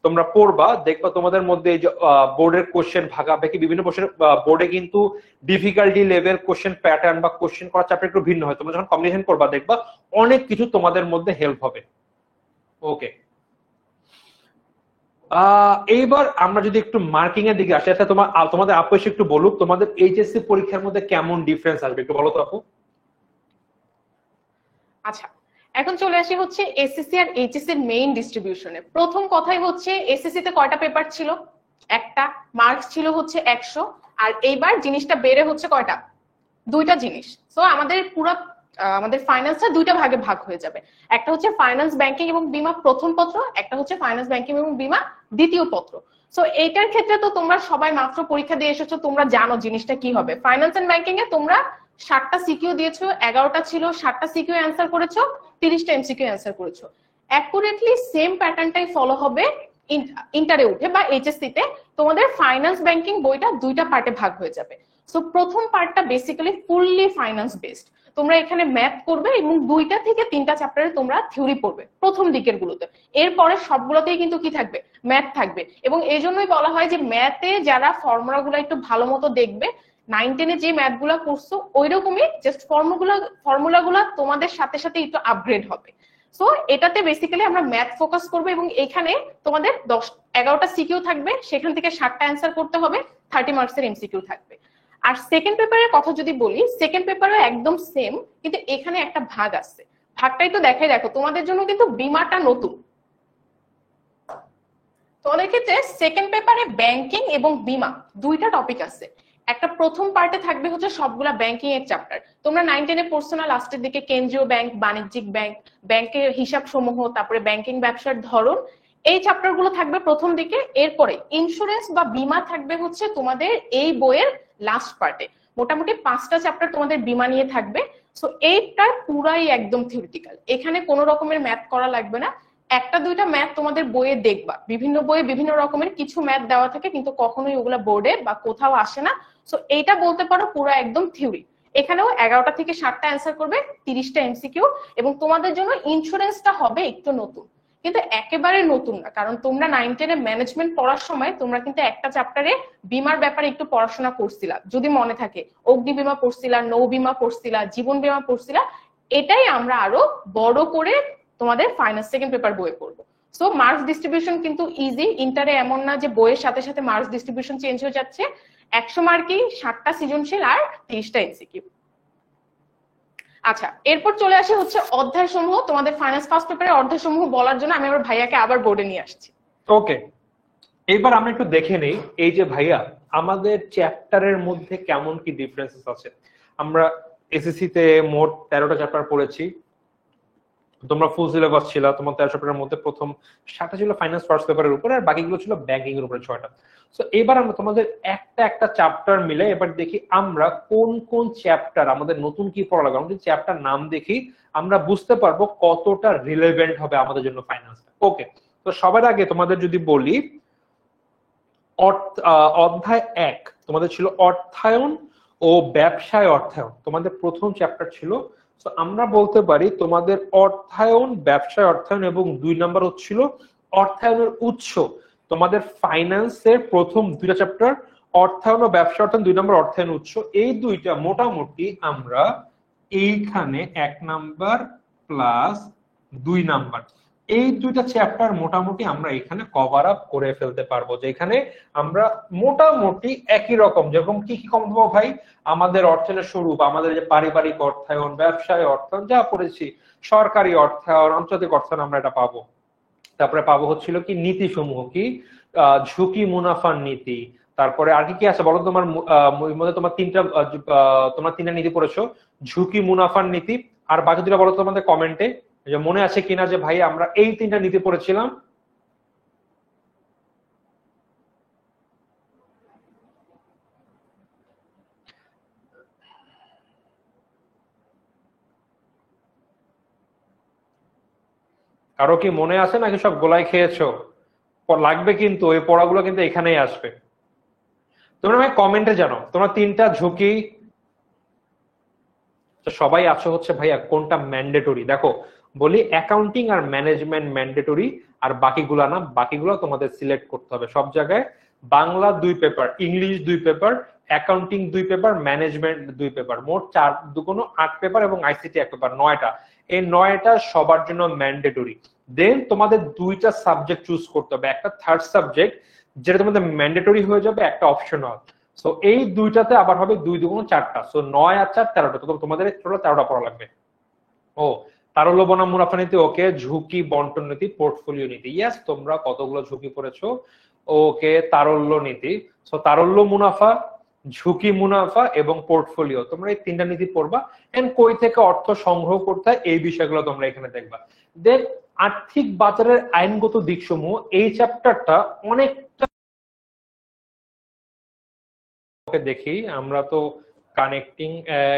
তোমরা পড়বা দেখবা তোমাদের মধ্যে এই যে বোর্ডের কোশ্চেন ভাগাভাগি, বিভিন্ন বোর্ডে কিন্তু ডিফিকাল্টি লেভেল, কোশ্চেন প্যাটার্ন বা কোশ্চেন করার চ্যাপ্টার একটু ভিন্ন হয়। তোমরা যখন কম্বিনেশন করবা দেখবা অনেক কিছু তোমাদের মধ্যে হেল্প হবে। ওকে, এইবার আমরা যদি একটু মার্কিং এর দিকে আসি। আচ্ছা তোমাদের আপু এসে একটু বলুক তোমাদের এইচএসসি পরীক্ষার মধ্যে কেমন ডিফারেন্স আসবে, একটু বলো তো আপু। আচ্ছা, এখন চলে আসি হচ্ছে এসএসসি আর এইচএসসি এর মেইন ডিস্ট্রিবিউশনে। প্রথম কথাই হচ্ছে এসএসসি তে কয়টা পেপার ছিল? একটা। মার্কস ছিল হচ্ছে 100। আর এইবার জিনিসটা বেড়ে হচ্ছে কয়টা? দুইটা জিনিস। সো আমাদের ফাইন্যান্সটা দুইটা ভাগে ভাগ হয়ে যাবে। একটা হচ্ছে ফাইন্যান্স, ব্যাংকিং এবং বীমা প্রথম পত্র, একটা হচ্ছে ফাইন্যান্স, ব্যাংকিং এবং বীমা দ্বিতীয় পত্র। সো এইটার ক্ষেত্রে তো তোমরা সবাই মাত্র পরীক্ষা দিয়ে এসেছো, তোমরা জানো জিনিসটা কি হবে। ফাইন্যান্স এন্ড ব্যাংকিং এ তোমরা 60টা সিকিউ দিয়েছো, 11টা ছিল, 60টা সিকিউ অ্যান্সার করেছো, 30টা এমসিকিউ অ্যান্সার করেছো। অ্যাকুরেটলি সেম প্যাটার্নটাই ফলো হবে ইন্টারে উঠে বা এইচএসসি তে। তোমাদের ফাইন্যান্স ব্যাংকিং বইটা দুইটা পার্টে ভাগ হয়ে যাবে। সো প্রথম পার্টটা বেসিক্যালি ফুললি ফাইন্যান্স বেসড। তোমরা এখানে ম্যাথ করবে এবং 2টা থেকে 3টা চ্যাপ্টারে তোমরা থিওরি পড়বে প্রথম দিকের গুলোতে। এরপরে সবগুলোতেই কিন্তু কি থাকবে? ম্যাথ থাকবে। এবং এই জন্যই বলা হয় যে ম্যাথে যারা ফর্মুলা গুলো একটু ভালো মতো দেখবে, 9-10-এ যে ম্যাথ গুলা করছো ওই রকমই জাস্ট ফর্মুলা গুলা তোমাদের সাথে সাথে একটু আপগ্রেড হবে। সো এটাতে বেসিক্যালি আমরা ম্যাথ ফোকাস করবো এবং এখানে তোমাদের 11টা সিকিউ থাকবে, সেখান থেকে 60টা অ্যান্সার করতে হবে, 30 মার্কসের এমসিকিউ থাকবে। আর সেকেন্ড পেপারের কথা যদি বলি, সেকেন্ড পেপারও একদম সেম, কিন্তু এখানে একটা ভাগ আছে। ভাগটাই তো দেখাই, দেখো তোমাদের জন্য কিন্তু বীমাটা নতুন। তোমাদের ক্ষেত্রে সেকেন্ড পেপারে ব্যাংকিং এবং বীমা দুইটা টপিক আছে। একটা প্রথম পার্টে থাকবে হচ্ছে সবগুলা ব্যাংকিং এর চ্যাপ্টার। তোমরা 9-10-এ পড়ছো না লাস্টের দিকে কেন্দ্রীয় ব্যাংক, বাণিজ্যিক ব্যাংক, ব্যাংকের হিসাব সমূহ, তারপরে ব্যাংকিং ব্যবসার ধরন, এই চ্যাপ্টার গুলো থাকবে প্রথম দিকে। এরপরে ইন্স্যুরেন্স বা বীমা থাকবে হচ্ছে তোমাদের এই বইয়ের লাস্ট পার্টে। মোটামুটি 5টা চ্যাপ্টার তোমাদের বীমা নিয়ে থাকবে। সো এইটা পুরাই একদম থিওরিটিক্যাল, এখানে কোনো রকমের ম্যাথ করা লাগবে না। একটা দুইটা ম্যাথ তোমাদের বইয়ে দেখবা, বিভিন্ন বইয়ে বিভিন্ন রকমের কিছু ম্যাথ দেওয়া থাকে, কিন্তু কখনোই ওগুলা বোর্ডে বা কোথাও আসে না। সো এইটা বলতে পারো পুরো একদম থিওরি। এখানেও 11টা থেকে 60টা অ্যান্সার করবে, 30টা এমসিকিউ। এবং তোমাদের জন্য ইন্স্যুরেন্সটা হবে একটু নতুন, কিন্তু একেবারে নতুন না, কারণ তোমরা 9-10-এ ম্যানেজমেন্ট পড়ার সময় তোমরা কিন্তু একটা চ্যাপ্টারে বীমার ব্যাপারে একটু পড়াশোনা করছিলা, যদি মনে থাকে। অগ্নি বীমা পড়ছিলা, নৌ বীমা পড়ছিলা, জীবন বীমা পড়ছিলা। এটাই আমরা আরো বড় করে তোমাদের ফাইন্যান্স সেকেন্ড পেপার বইয়ে পড়বো। সো মার্কস ডিস্ট্রিবিউশন কিন্তু ইজি, ইন্টারে এমন না যে বইয়ের সাথে সাথে মার্কস ডিস্ট্রিবিউশন চেঞ্জ হয়ে যাচ্ছে। 100 মার্কই 60টা সৃজনশীল আর 30টা এমসিকিউ। আচ্ছা, এরপর চলে আসে হচ্ছে অধ্যায় সমূহ। তোমাদের ফাইনান্স ফার্স্ট পেপারের অধ্যায় সমূহ বলার জন্য আমি আমার ভাইয়াকে আবার বোর্ডে নিয়ে আসছি। ওকে, এবার আমরা একটু দেখে নেই এই যে ভাইয়া আমাদের চ্যাপ্টারের মধ্যে কেমন কি ডিফারেন্সেস আছে। আমরা এসএসসি তে মোট 13টা চ্যাপ্টার পড়েছি, তোমরা ফুল সিলেবাস ছিল, তোমার 13 চ্যাপ্টারের মধ্যে প্রথম 7টা ছিল ফাইন্যান্স ফার্স্ট পেপারের উপরে, আর বাকিগুলো ছিল ব্যাংকিং এর উপরে 6টা। সো এবার আমরা তোমাদের একটা একটা চ্যাপ্টার মিলে এবার দেখি আমরা কোন কোন চ্যাপ্টার আমাদের নতুন কি পড়া লাগবে। আমাদের চ্যাপ্টার নাম দেখি আমরা বুঝতে পারবো কতটা রিলেভেন্ট হবে আমাদের জন্য ফাইন্যান্স। ওকে, তো সবার আগে তোমাদের যদি বলি অধ্যায় 1 তোমাদের ছিল অর্থায়ন ও ব্যবসায় অর্থায়ন, তোমাদের প্রথম চ্যাপ্টার ছিল। তো আমরা বলতে পারি তোমাদের অর্থায়ন, ব্যবসায় অর্থায়ন এবং 2 নাম্বার হচ্ছিল অর্থায়নের উৎস। তোমাদের ফাইন্যান্সের প্রথম 2টা চ্যাপ্টার অর্থায়ন ও ব্যবসা অর্থায়ন, 2 নাম্বার অর্থায়ন উৎস, এই দুইটা মোটামুটি আমরা এইখানে 1 নাম্বার প্লাস 2 নাম্বার এই দুইটা চ্যাপ্টার মোটামুটি আমরা এখানে কভার আপ করে ফেলতে পারবো। যে এখানে আমরা মোটামুটি একই রকম, যেরকম কি কি কম দেবো ভাই, আমাদের অর্থায়নের স্বরূপ, আমাদের যে পারিবারিক অর্থায়ন, ব্যবসায় অর্থায়ন যা পড়েছি, সরকারি অর্থায়ন, আন্তর্জাতিক অর্থায়ন আমরা এটা পাবো। তারপরে পাবো হচ্ছিল কি নীতি সমূহ, কি ঝুঁকি মুনাফার নীতি। তারপরে আর কি কি আছে বলো, তোমার মধ্যে তোমার তিনটা নীতি পড়েছো, ঝুঁকি মুনাফার নীতি, আর বাকি দুটা বলো তোমাদের কমেন্টে যে মনে আছে কিনা যে ভাই আমরা এই 3টা নীতি পড়েছিলাম। কারো কি মনে আছে নাকি সব গোলাই খেয়েছো? লাগবে কিন্তু ওই পড়াগুলো কিন্তু এখানেই আসবে। তোমরা ভাই কমেন্টে জানো তোমরা 3টা ঝুঁকি সবাই আছো হচ্ছে ভাইয়া কোনটা ম্যান্ডেটরি। দেখো বলি অ্যাকাউন্টিং আর ম্যানেজমেন্ট ম্যান্ডেটরি, আর বাকিগুলা না, বাকিগুলো তোমাদের সিলেক্ট করতে হবে। সব জায়গায় Bangla 2 paper, English 2 paper, accounting 2 paper, management 2 paper, মোট 4 দুগুণ 8 পেপার এবং আইসিটি 1 পেপার, 9টা। এই 9টা সবার জন্য ম্যান্ডেটরি। দেন তোমাদের 2টা সাবজেক্ট চুজ করতে হবে, একটা থার্ড সাবজেক্ট যেটা তোমাদের ম্যান্ডেটরি হয়ে যাবে, একটা অপশনাল। সো এই 2টাতে আবার হবে 2 দুগুণ 4টা, সো 9 আর 4 13টা, তো তোমাদের টোটাল 13টা পড়া লাগবে। ও তারল্য বনাম মুনাফা নীতি, ওকে। ঝুঁকি বন্টন নীতি, পোর্টফোলিও নীতি, ইয়েস। তোমরা কতগুলো ঝুঁকি পড়েছো? ওকে, তারল্য নীতি। সো তারল্য মুনাফা, ঝুঁকি মুনাফা এবং পোর্টফোলিও, তোমরা এই 3টা নীতি পড়বা। এন্ড কই থেকে অর্থ সংগ্রহ করতে হয় এই বিষয়গুলো তোমরা এখানে দেখবা। দেন আর্থিক বাজারের আইনগত দিকসমূহ, এই চ্যাপ্টারটা অনেকটা দেখি আমরা তো কানেক্টিং,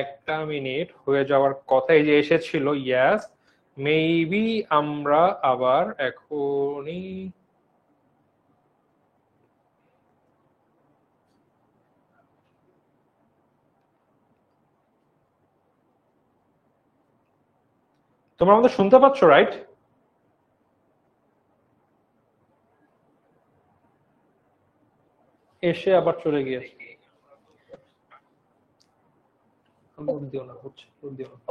একটা মিনিট হয়ে যাওয়ার কথা, এই যে এসেছিল, ইয়াস মেবি আমরা আবার এখনই তোমরা আমাদের শুনতে পাচ্ছ রাইট? এসে আবার চলে গিয়েছে।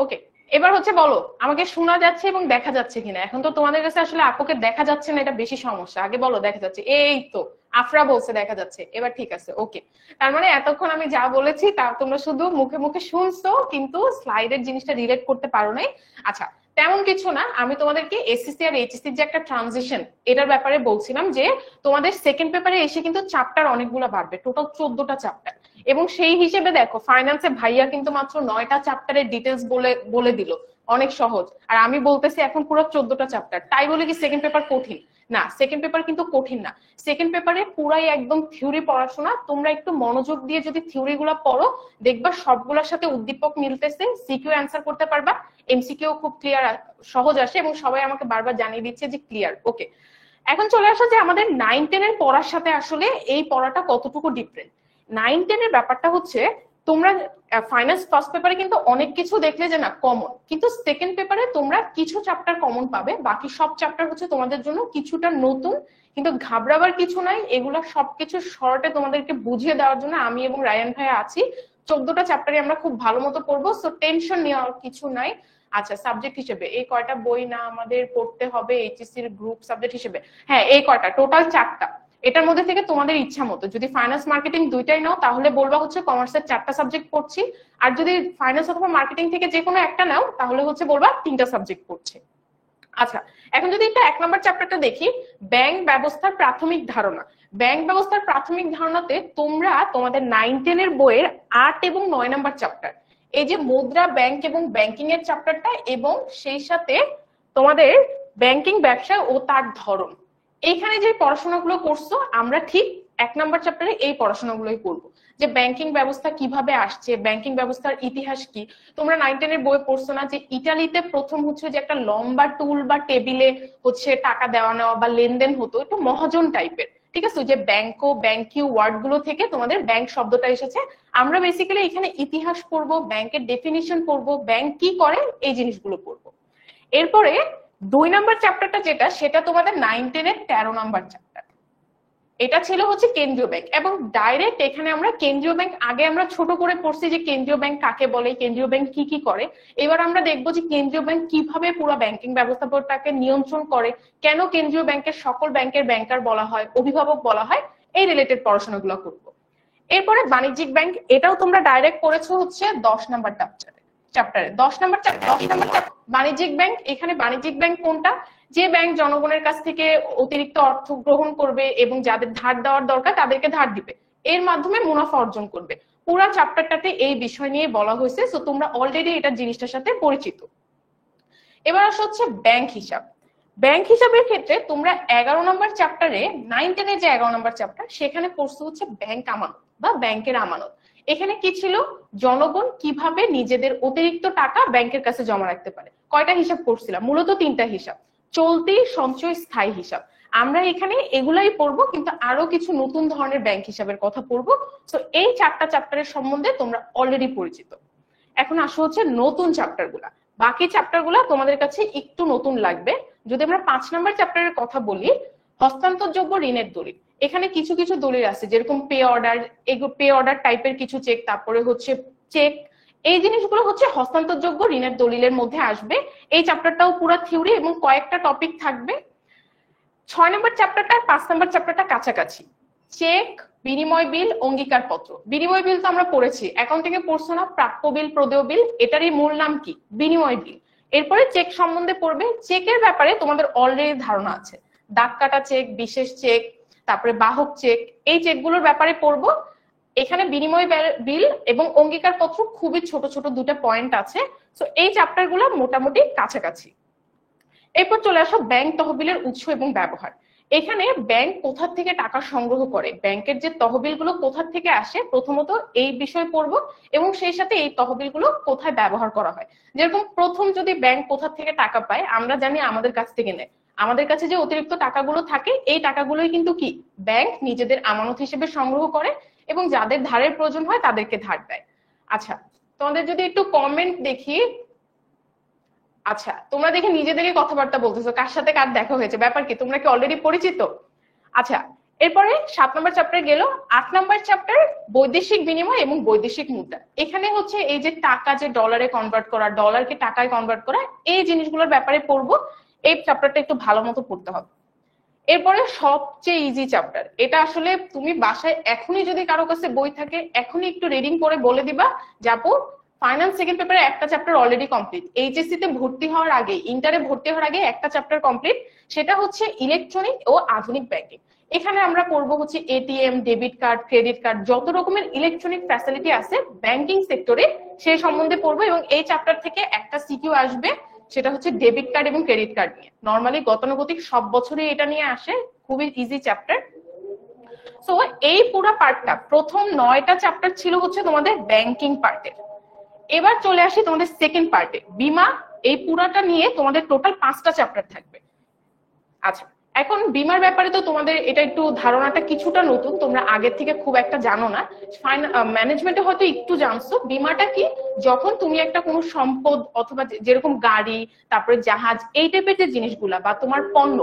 ওকে, এবার হচ্ছে বলো আমাকে শোনা যাচ্ছে এবং দেখা যাচ্ছে কিনা। এখন তো তোমাদের কাছে আসলে আপুকে দেখা যাচ্ছে না, এটা বেশি সমস্যা। আগে বলো দেখা যাচ্ছে। এই তো আফরা বলছে দেখা যাচ্ছে, এবার ঠিক আছে। ওকে, তার মানে এতক্ষণ আমি যা বলেছি তা তোমরা শুধু মুখে মুখে শুনছো, কিন্তু স্লাইডের জিনিসটা রিলেট করতে পারো নাই। আচ্ছা, তেমন কিছু না। আমি তোমাদেরকে এসএসসি আর এইচএসসি যে একটা ট্রানজিশন, এটার ব্যাপারে বলছিলাম যে তোমাদের সেকেন্ড পেপারে এসে কিন্তু চ্যাপ্টার অনেকগুলো বাড়বে, টোটাল 14টা চ্যাপ্টার। এবং সেই হিসেবে দেখো ফাইন্যান্সে ভাইয়া কিন্তু মাত্র 9টা চ্যাপ্টারের ডিটেলস বলে দিল, অনেক সহজ। আর আমি বলতেছি এখন পুরো 14টা চ্যাপ্টার। তাই বলে কি সেকেন্ড পেপার কঠিন? না, সেকেন্ড পেপার কিন্তু কঠিন না। সেকেন্ড পেপারে পুরাই একদম থিওরি পড়াশোনা। তোমরা একটু মনোযোগ দিয়ে যদি থিওরি গুলা পড়ো, দেখবা সবগুলোর সাথে উদ্দীপক মিলতেছে, সিকিউ অ্যান্সার করতে পারবা, এমসিকিউ খুব ক্লিয়ার সহজ আসে, এবং সবাই আমাকে বারবার জানিয়ে দিচ্ছে যে ক্লিয়ার। ওকে, এখন চলে আসো যে আমাদের 9-10 এর পড়ার সাথে আসলে এই পড়াটা কতটুকু ডিফারেন্ট। 9-10 এর ব্যাপারটা হচ্ছে, তোমরা ফাইন্যান্স ফার্স্ট পেপারে কিন্তু অনেক কিছু দেখলে যে না কমন, কিন্তু সেকেন্ড পেপারে তোমরা কিছু চ্যাপ্টার কমন পাবে, বাকি সব চ্যাপ্টার হচ্ছে তোমাদের জন্য কিছুটা নতুন। কিন্তু ঘাবড়াবার কিছু নাই, এগুলা সবকিছু শর্টে তোমাদেরকে বুঝিয়ে দেওয়ার জন্য আমি এবং রায়ান ভাইয়া আছি। 14টা চ্যাপ্টারে আমরা খুব ভালো মতো পড়বো, সো টেনশন নেওয়ার কিছু নাই। আচ্ছা, সাবজেক্ট হিসেবে এই কয়টা বই না আমাদের পড়তে হবে এইচএসসি এর গ্রুপ সাবজেক্ট হিসেবে? হ্যাঁ, এই কয়টা টোটাল 4টা। এটার মধ্যে থেকে তোমাদের ইচ্ছা মতো, যদি ফাইন্যান্স মার্কেটিং দুইটাই নাও তাহলে বলবা হচ্ছে কমার্সের 4টা সাবজেক্ট পড়ছি, আর যদি ফাইন্যান্স অথবা মার্কেটিং থেকে যে কোনো একটা নাও তাহলে হচ্ছে বলবা 3টা সাবজেক্ট পড়ছে। আচ্ছা, এখন যদি একটা 1 নম্বর চ্যাপ্টারটা দেখি, ব্যাংক ব্যবস্থার প্রাথমিক ধারণা। ব্যাংক ব্যবস্থার প্রাথমিক ধারণাতে তোমরা তোমাদের 9-10 এর বইয়ের 8 এবং 9 নম্বর চ্যাপ্টার, এই যে মুদ্রা ব্যাংক এবং ব্যাংকিং এর চ্যাপ্টারটা, এবং সেই সাথে তোমাদের ব্যাংকিং ব্যবসা ও তার ধরন, এইখানে যে পড়াশোনাগুলো করছো আমরা ঠিক 1 নম্বর চ্যাপ্টারে এই পড়াশোনাগুলোই করবো, যে ব্যাংকিং ব্যবস্থা কিভাবে আসছে, ব্যাংকিং ব্যবস্থার ইতিহাস কি। তোমরা 9-10 এর বই পড়ছো না যে ইটালিতে প্রথম হচ্ছে যে একটা লম্বা টুল বা টেবিলে হচ্ছে টাকা দেওয়া নেওয়া বা লেনদেন হতো, একটু মহাজন টাইপের, ঠিক আছে, যে ব্যাংকো ব্যাংকিউ ওয়ার্ড গুলো থেকে তোমাদের ব্যাংক শব্দটা এসেছে। আমরা বেসিক্যালি এখানে ইতিহাস পড়বো, ব্যাংকের ডেফিনিশন পড়বো, ব্যাংক কি করে এই জিনিসগুলো পড়বো। এরপরে 2 নম্বর চ্যাপ্টারটা যেটা, সেটা তোমাদের 9-10 এর 13 নম্বর চ্যাপ্টার। এটা ছিল হচ্ছে কেন্দ্রীয় ব্যাংক, এবং ডাইরেক্ট এখানে আমরা কেন্দ্রীয় ব্যাংক, আগে আমরা ছোট করে পড়ছি যে কেন্দ্রীয় ব্যাংক কাকে বলে, কেন্দ্রীয় ব্যাংক কি কি করে। এবার আমরা দেখবো যে কেন্দ্রীয় ব্যাংক কিভাবে পুরো ব্যাংকিং ব্যবস্থাটাকে নিয়ন্ত্রণ করে, কেন কেন্দ্রীয় ব্যাংকের সকল ব্যাংকের ব্যাংকার বলা হয়, অভিভাবক বলা হয়, এই রিলেটেড পড়াশোনাগুলো করবো। এরপরে বাণিজ্যিক ব্যাংক, এটাও তোমরা ডাইরেক্ট পড়েছো হচ্ছে 10 নম্বর চ্যাপ্টারে। 10 নম্বর বাণিজ্যিক ব্যাংক। এখানে বাণিজ্যিক ব্যাংক কোনটা, যে ব্যাংক জনগণের কাছ থেকে অতিরিক্ত অর্থ গ্রহণ করবে এবং যাদের ধার দেওয়ার দরকার তাদেরকে ধার দিবে, এর মাধ্যমে মুনাফা অর্জন করবে। পুরা চ্যাপ্টারটাতে এই বিষয় নিয়ে বলা হয়েছে, সো তোমরা অলরেডি এটা জিনিসটার সাথে পরিচিত। এবার আসা হচ্ছে ব্যাংক হিসাব। ব্যাংক হিসাবের ক্ষেত্রে তোমরা 11 নম্বর চ্যাপ্টারে, 9-10 এর যে 11 নম্বর চ্যাপ্টার, সেখানে পড়ছো হচ্ছে ব্যাংক আমানত বা ব্যাংকের আমানত। এখানে কি ছিল, জনগণ কিভাবে নিজেদের অতিরিক্ত টাকা ব্যাংকের কাছে জমা রাখতে পারে। কয়টা হিসাব করছিলাম, মূলত 3টা হিসাব, চলতি, সঞ্চয়, স্থায়ী হিসাব। আমরা এখানে এগুলাই পড়বো, কিন্তু আরো কিছু নতুন ধরনের ব্যাংক হিসাবের কথা পড়বো। তো এই 4টা চ্যাপ্টারের সম্বন্ধে তোমরা অলরেডি পরিচিত। এখন আসো হচ্ছে নতুন চ্যাপ্টার গুলা। বাকি চ্যাপ্টার গুলা তোমাদের কাছে একটু নতুন লাগবে। যদি আমরা 5 নম্বর চ্যাপ্টারের কথা বলি, হস্তান্তরযোগ্য ঋণের দলিল। এখানে কিছু কিছু দলিল আছে, যেরকম পে অর্ডার টাইপের কিছু চেক, তারপরে হচ্ছে চেক, এই জিনিসগুলো হচ্ছে হস্তান্তরযোগ্য ঋণের দলিলের মধ্যে আসবে। এই চ্যাপ্টারটাও পুরো থিওরি এবং কয়েকটা টপিক থাকবে। 6 নম্বর চ্যাপ্টারটা আর 5 নম্বর চ্যাপ্টারটা কাছাকাছি। চেক, বিনিময় বিল, অঙ্গীকার পত্র। বিনিময় বিল তো আমরা পড়েছি, অ্যাকাউন্টিং এ পড়ছো না, প্রাপ্য বিল, প্রদেয় বিল, এটারই মূল নাম কি, বিনিময় বিল। এরপরে চেক সম্বন্ধে পড়বে। চেকের ব্যাপারে তোমাদের অলরেডি ধারণা আছে, দাগ কাটা চেক, বিশেষ চেক, তারপরে বাহক চেক, এই চেকগুলোর ব্যাপারে পড়বো। এখানে বিনিময় বিল এবং অঙ্গীকার পত্র খুবই ছোট ছোট 2টা পয়েন্ট আছে। তো এই চ্যাপ্টার গুলো মোটামুটি কাছাকাছি। এরপর চলে আসো ব্যাংক তহবিলের উৎস এবং ব্যবহার। এখানে ব্যাংক কোথা থেকে টাকা সংগ্রহ করে, ব্যাংকের যে তহবিলগুলো কোথা থেকে আসে, প্রথমত এই বিষয় পড়বো, এবং সেই সাথে এই তহবিলগুলো কোথায় ব্যবহার করা হয়। যেরকম প্রথম যদি ব্যাংক কোথা থেকে টাকা পায়, আমরা জানি আমাদের কাছ থেকে নেয়। আমাদের কাছে যে অতিরিক্ত টাকাগুলো থাকে, এই টাকাগুলোই কিন্তু কি ব্যাংক নিজেদের আমানত হিসেবে সংগ্রহ করে, এবং যাদের ধারের প্রয়োজন হয় তাদেরকে ধার দেয়। আচ্ছা, তোমাদের যদি একটু কমেন্ট দেখি। আচ্ছা, তোমরা দেখে নিজেদেরকে কথাবার্তা বলতেছো, কার সাথে কার দেখা হয়েছে, ব্যাপার কি, তোমরা কি অলরেডি পরিচিত? আচ্ছা, এরপরে 7 নম্বর চ্যাপ্টার গেল। 8 নম্বর চ্যাপ্টার বৈদেশিক বিনিময় এবং বৈদেশিক মুদ্রা। এখানে হচ্ছে এই যে টাকা যে ডলারে কনভার্ট করা, ডলারকে টাকায় কনভার্ট করা, এই জিনিসগুলোর ব্যাপারে পড়বো। এই চ্যাপ্টারটা একটু ভালো মতো পড়তে হবে। এরপরে সবচেয়ে ইজি চ্যাপ্টার, এটা আসলে তুমি বাসায় এখনই যদি কারো কাছে বই থাকে, এখনই একটু রিডিং করে বলে দিবা যে আপু ফাইনাল সেকেন্ড পেপারে একটা চ্যাপ্টার অলরেডি কমপ্লিট, এইচএসসি তে ভর্তি হওয়ার আগে, ইন্টারে ভর্তি হওয়ার আগে একটা চ্যাপ্টার কমপ্লিট, সেটা হচ্ছে ইলেকট্রনিক ও আধুনিক ব্যাংকিং। এখানে আমরা পড়বো হচ্ছে ATM, debit card, credit card, যত রকমের ইলেকট্রনিক ফ্যাসিলিটি আছে ব্যাংকিং সেক্টরে সেই সম্বন্ধে পড়বো। এবং এই চ্যাপ্টার থেকে একটা সিকিউ আসবে, সেটা হচ্ছে ডেবিট কার্ড এবং ক্রেডিট কার্ড নিয়ে। নর্মালি গতানুগতিক সব বছরই এটা নিয়ে আসে, খুবই ইজি চ্যাপ্টার। সো এই পুরো পার্টটা, প্রথম 9টা চ্যাপ্টার ছিল হচ্ছে তোমাদের ব্যাংকিং পার্টের। এবার চলে আসি তোমাদের সেকেন্ড পার্টে, বীমা। এই পুরাটা নিয়ে তোমাদের টোটাল 5টা চ্যাপ্টার থাকবে। আচ্ছা, এখন বীমার ব্যাপারে তো তোমাদের এটা একটু ধারণাটা কিছুটা নতুন, তোমরা আগের থেকে খুব একটা জানো না, ম্যানেজমেন্টে হয়তো একটু জানছো। বীমাটা কি, যখন তুমি একটা কোনো সম্পদ অথবা যেরকম গাড়ি, তারপরে জাহাজ, এই টাইপের যে জিনিসগুলা বা তোমার পণ্য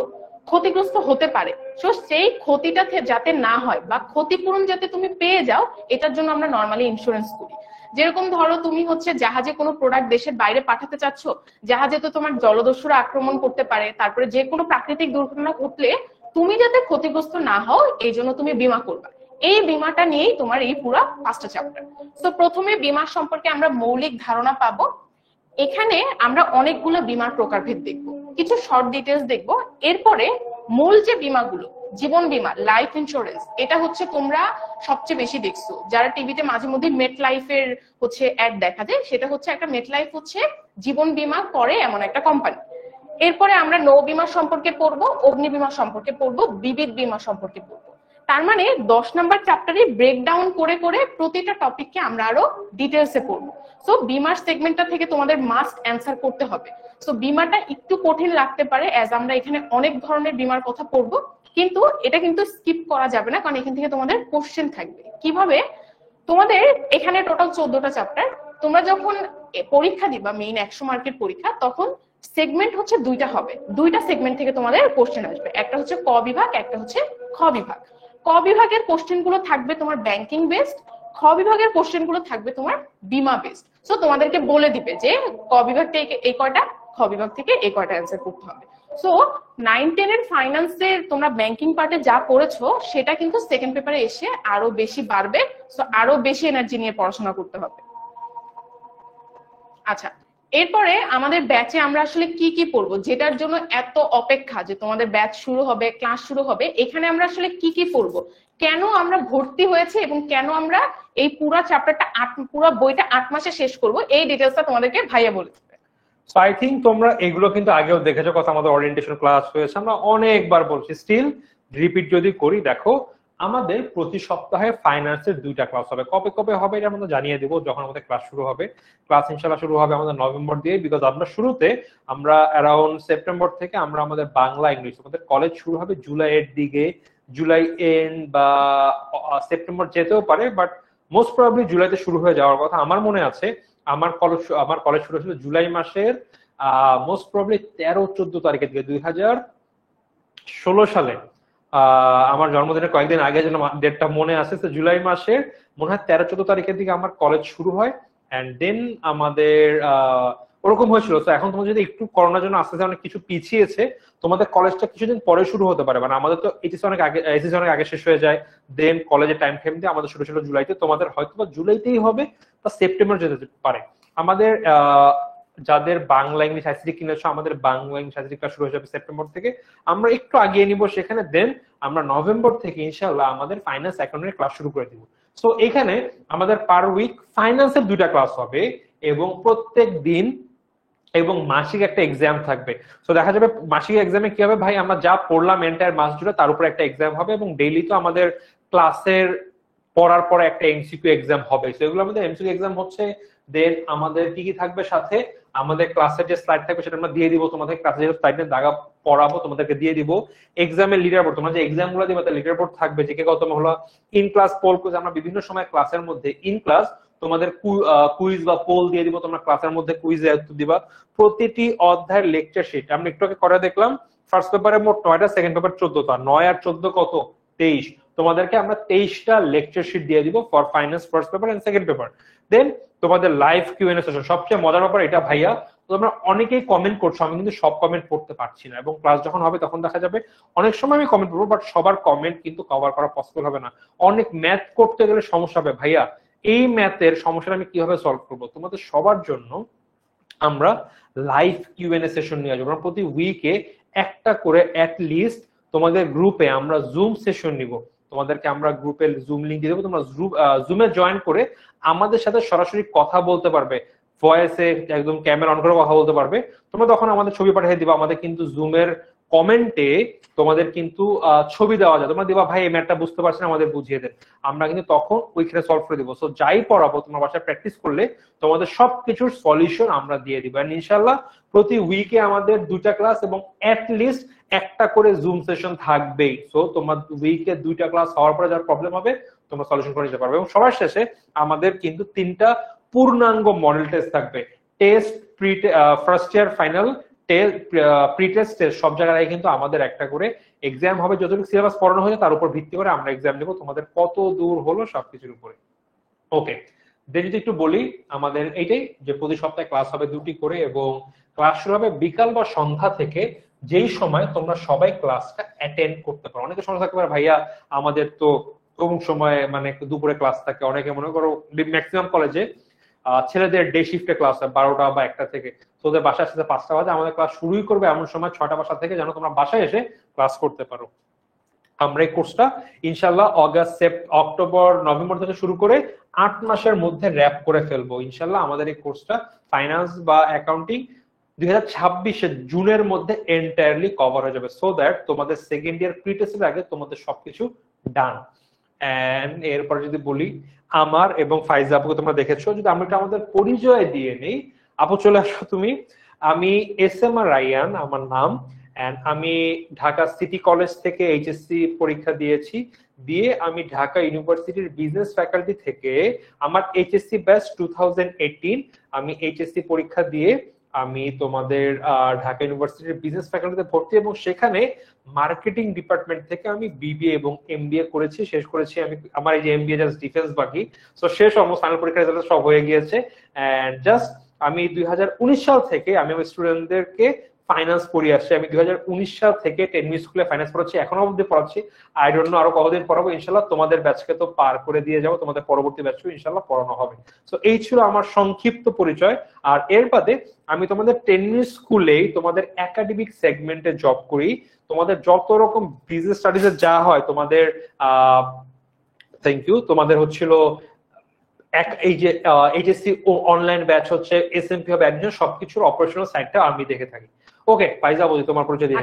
ক্ষতিগ্রস্ত হতে পারে, তো সেই ক্ষতিটা যাতে না হয় বা ক্ষতিপূরণ যাতে তুমি পেয়ে যাও, এটার জন্য আমরা নর্মালি ইন্স্যুরেন্স করি। যেরকম ধরো তুমি হচ্ছে জাহাজে কোনো প্রোডাক্ট দেশের বাইরে পাঠাতে চাচ্ছ, জাহাজে তো তোমার জলদস্যুরা আক্রমণ করতে পারে, তারপরে যে কোনো প্রাকৃতিক দুর্ঘটনা ঘটলে তুমি যাতে ক্ষতিগ্রস্ত না হও এই জন্য তুমি বীমা করবা। এই বীমাটা নিয়েই তোমার এই পুরো 5টা চ্যাপ্টার। তো প্রথমে বীমা সম্পর্কে আমরা মৌলিক ধারণা পাবো। এখানে আমরা অনেকগুলো বীমার প্রকারভেদ দেখব, কিছু শর্ট ডিটেলস দেখব। এরপরে মূল যে বীমাগুলো, জীবন বীমা, লাইফ ইন্স্যুরেন্স, এটা হচ্ছে তোমরা সবচেয়ে বেশি দেখছো যারা টিভিতে মাঝে মধ্যে মেট লাইফের হচ্ছে অ্যাড দেখা যায়, সেটা হচ্ছে একটা মেট লাইফ হচ্ছে জীবন বীমা করে এমন একটা কোম্পানি। এরপরে আমরা নৌ বীমা সম্পর্কে পড়বো, অগ্নি বীমা সম্পর্কে পড়বো, বিবিধ বীমা সম্পর্কে পড়বো। তার মানে 10 নাম্বার চ্যাপ্টারে ব্রেকডাউন করে করে প্রতিটা টপিককে আমরা আরো ডিটেলসে পড়বো। সো বীমার সেগমেন্টটা থেকে তোমাদের মাস্ট অ্যান্সার করতে হবে। সো বীমাটা একটু কঠিন লাগতে পারে, অ্যাজ আমরা এখানে অনেক ধরনের বীমার কথা পড়বো, কিন্তু এটা কিন্তু স্কিপ করা যাবে না, কারণ এখান থেকে তোমাদের কোশ্চেন থাকবে। কিভাবে? তোমাদের এখানে টোটাল 14টা চ্যাপ্টার। তোমরা যখন পরীক্ষা দিবা, মেইন 100 মার্কের পরীক্ষা, তখন সেগমেন্ট হচ্ছে দুইটা হবে, দুইটা সেগমেন্ট থেকে তোমাদের কোশ্চেন আসবে, একটা হচ্ছে ক বিভাগ, একটা হচ্ছে খ বিভাগ। ক বিভাগের কোশ্চেন গুলো থাকবে তোমার ব্যাংকিং বেসড, খ বিভাগের কোশ্চেন গুলো থাকবে তোমার বীমা বেসড। সো তোমাদেরকে বলে দিবে যে ক বিভাগ থেকে এই কয়টা, খ বিভাগ থেকে এই কয়টা অ্যান্সার করতে হবে। সো 9-10 এর ফাইন্যান্সের তোমরা ব্যাংকিং পার্টে যা করেছো সেটা কিন্তু সেকেন্ড পেপারে এসে আরো বেশি বাড়বে। সো আরো বেশি এনার্জি নিয়ে পড়াশোনা করতে হবে। আচ্ছা, এরপরে আমাদের ব্যাচে আমরা আসলে কি কি পড়বো, যেটার জন্য এত অপেক্ষা যে তোমাদের ব্যাচ শুরু হবে, ক্লাস শুরু হবে, এখানে আমরা আসলে কি কি পড়বো, কেন আমরা ভর্তি হয়েছে এবং কেন আমরা এই পুরো চ্যাপ্টারটা পুরো বইটা 8 মাসে শেষ করব, এই ডিটেলসটা তোমাদেরকে ভাইয়া বলে দিবে। সো আই থিঙ্ক তোমরা এগুলো কিন্তু আগেও দেখেছো, কথা আমাদের ওরিয়েন্টেশন ক্লাস হয়েছে, আমরা অনেকবার বলছি, স্টিল রিপিট যদি করি, দেখো আমাদের প্রতি সপ্তাহে ফাইন্যান্সের 2টা ক্লাস হবে। কবে কবে হবে এটা আমরা জানিয়ে দেবো যখন আমাদের ক্লাস শুরু হবে। ক্লাস ইনশাল্লাহ শুরু হবে আমাদের নভেম্বর দিয়ে, বিকজ আমরা শুরুতে আমরা অ্যারাউন্ড সেপ্টেম্বর থেকে আমরা আমাদের বাংলা ইংলিশ, আমাদের কলেজ শুরু হবে জুলাইয়ের দিকে, জুলাই এন্ড বা সেপ্টেম্বর যেতেও পারে, বাট মোস্ট প্রবাবলি জুলাইতে শুরু হয়ে যাওয়ার কথা। আমার মনে আছে আমার কলেজ শুরু হয়েছিল জুলাই মাসের মোস্ট প্রবাবলি 13-14 তারিখের দিকে 2016 সালে। আমার জন্মদিনের কয়েকদিন আগে যেন ডেটটা মনে আছে, তো জুলাই মাসের মনে হয় 13-14 তারিখের দিকে আমার কলেজ শুরু হয়, অ্যান্ড দেন আমাদের ওরকম হয়েছিল। তো এখন তোমার যদি একটু করোনার জন্য আস্তে আস্তে অনেক কিছু পিছিয়েছে, তোমাদের কলেজটা কিছুদিন পরে শুরু হতে পারে, মানে আমাদের তো এইচএসসি অনেক আগে শেষ হয়ে যায়, দেন কলেজের টাইম ফ্রেম দিয়ে আমাদের শুরু ছিল জুলাইতে, তোমাদের হয়তো বা জুলাইতেই হবে বা সেপ্টেম্বর যেতে পারে। আমাদের যাদের বাংলা ইংলিশ আইসিটি কিনেছো, আমাদের বাংলা ইংলিশ আইসিটি ক্লাস শুরু হয়ে যাবে সেপ্টেম্বর থেকে, আমরা একটু আগিয়ে নিব সেখানে, দেন আমরা নভেম্বর থেকে ইনশাআল্লাহ আমাদের ফাইন্যান্স অ্যাকাউন্টের ক্লাস শুরু করে দিব। সো এখানে আমাদের পার উইক ফাইন্যান্সের 2টা ক্লাস হবে এবং প্রত্যেক দিন এবং মাসিক একটা এক্সাম থাকবে। তো দেখা যাবে মাসিক এক্সামে কি হবে, ভাই আমরা যা পড়লাম এন্টায়ার মাস জুড়ে তার উপর একটা এক্সাম হবে, এবং ডেইলি তো আমাদের ক্লাসের পড়ার পরে একটা এমসিকিউ এক্সাম হবে। তো এগুলো আমাদের এমসিকিউ এক্সাম হচ্ছে, দেন আমাদের কি কি থাকবে সাথে, আমাদের ক্লাসের যে স্লাইড থাকবে সেটা আমরা দিয়ে দিব তোমাদের, ক্লাসে যে স্লাইডে দাগা পড়াবো তোমাদেরকে দিয়ে দিব। এক্সামের লিডার বোর্ড, তোমরা যে এক্সাম গুলো দিবে তার লিডার বোর্ড থাকবে, যে কে কত হলো ইন ক্লাস পোল কুইজ, আমরা বিভিন্ন সময় ক্লাসের মধ্যে ইন ক্লাস তোমাদের কুইজ বা পোল দিয়ে দিব, তোমরা ক্লাসের মধ্যে কুইজে উত্তর দিবা। প্রতিটি অধ্যায়ের লেকচার শিট আমরা একটু আগে করে দেখলাম, ফার্স্ট পেপারে মোট 9টা, সেকেন্ড পেপার 14টা, 9 আর 14 কত 23, তোমাদেরকে আমরা 23টা লেকচার শিট দিয়ে দিব for finance first paper and second paper. Then তোমাদের লাইভ কিউএনএ সেশন, সবচেয়ে মজার ব্যাপার এটা ভাইয়া, তোমরা অনেকেই কমেন্ট করছো, আমি কিন্তু সব কমেন্ট পড়তে পারছি না, এবং ক্লাস যখন হবে তখন দেখা যাবে অনেক সময় আমি কমেন্ট করবো, বাট সবার কমেন্ট কিন্তু কভার করা পসিবল হবে না। অনেক ম্যাথ করতে গেলে সমস্যা হবে ভাইয়া, এই ম্যাথের সমস্যাটা আমি কিভাবে সলভ করবো? তোমাদের সবার জন্য আমরা লাইভ কিউএনএ সেশন নিয়ে আসবো। আমরা প্রতি উইকে একটা করে অ্যাট লিস্ট তোমাদের গ্রুপে আমরা জুম সেশন নিব, তোমাদেরকে আমরা গ্রুপে জুম লিংক দিয়ে দেবো, তোমরা জুমে জয়েন করে আমাদের সাথে সরাসরি কথা বলতে পারবে, ভয়েসে একদম ক্যামেরা অন করে কথা বলতে পারবে। তোমরা তখন আমাদের ছবি পাঠিয়ে দিবা, আমাদের কিন্তু জুমের কমেন্টে তোমাদের কিন্তু ছবি দেওয়া যায়, তোমরা দিবা ভাই এই ম্যাথটা বুঝতে পারছি না আমাদের বুঝিয়ে দেন, আমরা কিন্তু তখন ওইখানে সলভ করে দিব। সো যাই পড়াবো তোমরা বাসায় প্র্যাকটিস করলে তোমাদের সবকিছুর সলিউশন আমরা দিয়ে দিব। এন্ড ইনশাআল্লাহ প্রতি উইকে আমাদের 2টা ক্লাস এবং অ্যাট লিস্ট একটা করে জুম সেশন থাকবেই। সো তোমার উইকে 2টা ক্লাস হওয়ার পরে যার প্রবলেম হবে তোমরা সলিউশন করে নিতে পারবে। এবং সবার শেষে আমাদের কিন্তু 3টা পূর্ণাঙ্গ মডেল টেস্ট থাকবে, test, first year final, pre test, সব জায়গায় কিন্তু আমাদের একটা করে এক্সাম হবে। যতটুকু সিলেবাস পড়ানো হয়েছে তার উপর ভিত্তি করে আমরা এক্সাম নেব, তোমাদের কত দূর হলো সবকিছুর উপরে। ওকে, দেন যদি একটু বলি, আমাদের এইটাই যে প্রতি সপ্তাহে ক্লাস হবে 2টি করে, এবং ক্লাস শুরু হবে বিকাল বা সন্ধ্যা থেকে, যেই সময় তোমরা সবাই ক্লাসটা অ্যাটেন্ড করতে পারো। অনেকে সমস্যা থাকতে পারে, ভাইয়া আমাদের তো কোন সময় মানে দুপুরে ক্লাস থাকে, অনেকে মনে করো ম্যাক্সিমাম কলেজে ছেলেদের ডে শিফটে ক্লাস হয় 12টা বা 1টা থেকে, তো ওদের বাসায় আসতে 5টা বাজে, আমাদের ক্লাস শুরুই করবে এমন সময় 6টা বা 7 থেকে, যেন তোমরা বাসায় এসে ক্লাস করতে পারো। আমরা এই কোর্সটা ইনশাল্লাহ অগাস্ট, অক্টোবর, নভেম্বর থেকে শুরু করে 8 মাসের মধ্যে র্যাপ করে ফেলবো ইনশাল্লাহ। আমাদের এই কোর্সটা ফাইন্যান্স বা অ্যাকাউন্টিং 2026 জুনের মধ্যে এন্টায়ারলি কভার হয়ে যাবে, সো দ্যাট তোমাদের সেকেন্ড ইয়ার প্রি টেস্টের আগে তোমাদের সবকিছু ডান। এন্ড এরপর যদি বলি, আমার এবং ফাইজা আপুকে তোমরা দেখেছো, যদি আমরা একটা আমাদের পরিচয় দিয়ে নেই। আপু চলে আসো তুমি। আমি SM রায়ান আমার নাম, এন্ড আমি ঢাকা সিটি কলেজ থেকে এইচএসসি পরীক্ষা দিয়েছি। দিয়ে আমি ঢাকা ইউনিভার্সিটির বিজনেস ফ্যাকাল্টি থেকে আমার এইচএসসি ব্যাচ 2018, আমি এইচএসসি পরীক্ষা দিয়ে আমি তোমাদের ঢাকা ইউনিভার্সিটির বিজনেস ফ্যাকাল্টিতে ভর্তি, এবং সেখানে মার্কেটিং ডিপার্টমেন্ট থেকে আমি বিবিএ এবং এমবিএ করেছি, শেষ করেছি আমি। আমার এই যে এমবিএ জাস্ট ডিফেন্স বাকি, তো শেষ অলমোস্ট, ফাইনাল পরীক্ষার রেজাল্ট সব হয়ে গিয়েছে। এন্ড জাস্ট আমি 2019 সাল থেকে আমি আমার স্টুডেন্টদেরকে ফাইন্যান্স পড়িয়ে আসছি। আমি 2019 সাল থেকে টেনমি স্কুলে ফাইন্যান্স পড়াচ্ছি, এখনো অবধি পড়াচ্ছি। আই ডোন্ট নো আরো কতদিন পড়াবো, ইনশাল্লাহ তোমাদের ব্যাচকে তো পার করে দিয়ে যাবো, তোমাদের পরবর্তী ব্যাচও ইনশাল্লাহ পড়ানো হবে। তো এই ছিল আমার সংক্ষিপ্ত পরিচয়। আর এর বাদে আমি তোমাদের টেনমি স্কুলেই তোমাদের একাডেমিক সেগমেন্টে জব করি। তোমাদের যত রকম বিজনেস স্টাডিজে যা হয়, তোমাদের থ্যাংক ইউ, তোমাদের হচ্ছিল এই যে এইচএসসি অনলাইন ব্যাচ হচ্ছে, এসএমপি হবে অ্যাডমিশন, সবকিছুর অপারেশনাল সাইডটা আমি দেখে থাকি। ওকে ফাইজা, বলি তোমার পরিচয় দিয়ে।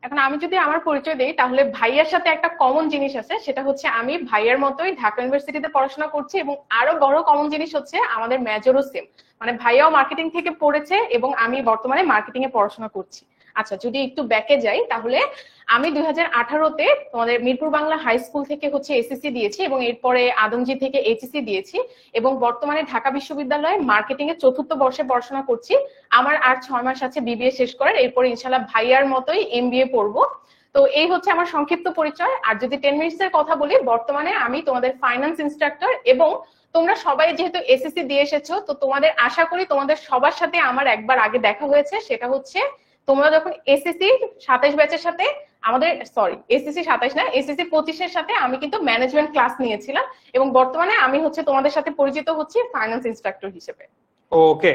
এখন আমি যদি আমার পরিচয় দেই, তাহলে ভাইয়ার সাথে একটা কমন জিনিস আছে, সেটা হচ্ছে আমি ভাইয়ার মতোই ঢাকা ইউনিভার্সিটিতে পড়াশোনা করছি, এবং আরো বড় কমন জিনিস হচ্ছে আমাদের মেজরও সেম, মানে ভাইয়াও মার্কেটিং থেকে পড়েছে এবং আমি বর্তমানে মার্কেটিং এ পড়াশোনা করছি। আচ্ছা, যদি একটু ব্যাকে যাই, তাহলে আমি 2018-তে তোমাদের মিরপুর বাংলা হাই স্কুল থেকে হচ্ছে এসএসসি দিয়েছি, এবং এরপরে আদমজি থেকে এইচএসসি দিয়েছি, এবং বর্তমানে ঢাকা বিশ্ববিদ্যালয়ে মার্কেটিং এর 4র্থ বর্ষে পড়াশোনা করছি। আমার আর 6 মাস আছে বিবিএ শেষ করার, এরপরে ইনশাল্লাহ ভাইয়ার মতোই এমবিএ পড়বো। তো এই হচ্ছে আমার সংক্ষিপ্ত পরিচয়। আর যদি 10 মিনিটস এর কথা বলি, বর্তমানে আমি তোমাদের ফাইন্যান্স ইনস্ট্রাক্টর, এবং তোমরা সবাই যেহেতু এসএসসি দিয়ে এসেছো, তো তোমাদের আশা করি তোমাদের সবার সাথে আমার একবার আগে দেখা হয়েছে, সেটা হচ্ছে তোমরা যখন এসএসসি 27 ব্যাচের সাথে আমাদের, সরি এসএসসি 27 না, এসএসসি 25-এর সাথে আমি কিন্তু ম্যানেজমেন্ট ক্লাস নিয়েছিলাম, এবং বর্তমানে আমি হচ্ছে তোমাদের সাথে পরিচিত হচ্ছি ফাইন্যান্স ইনস্ট্রাক্টর হিসেবে। ওকে,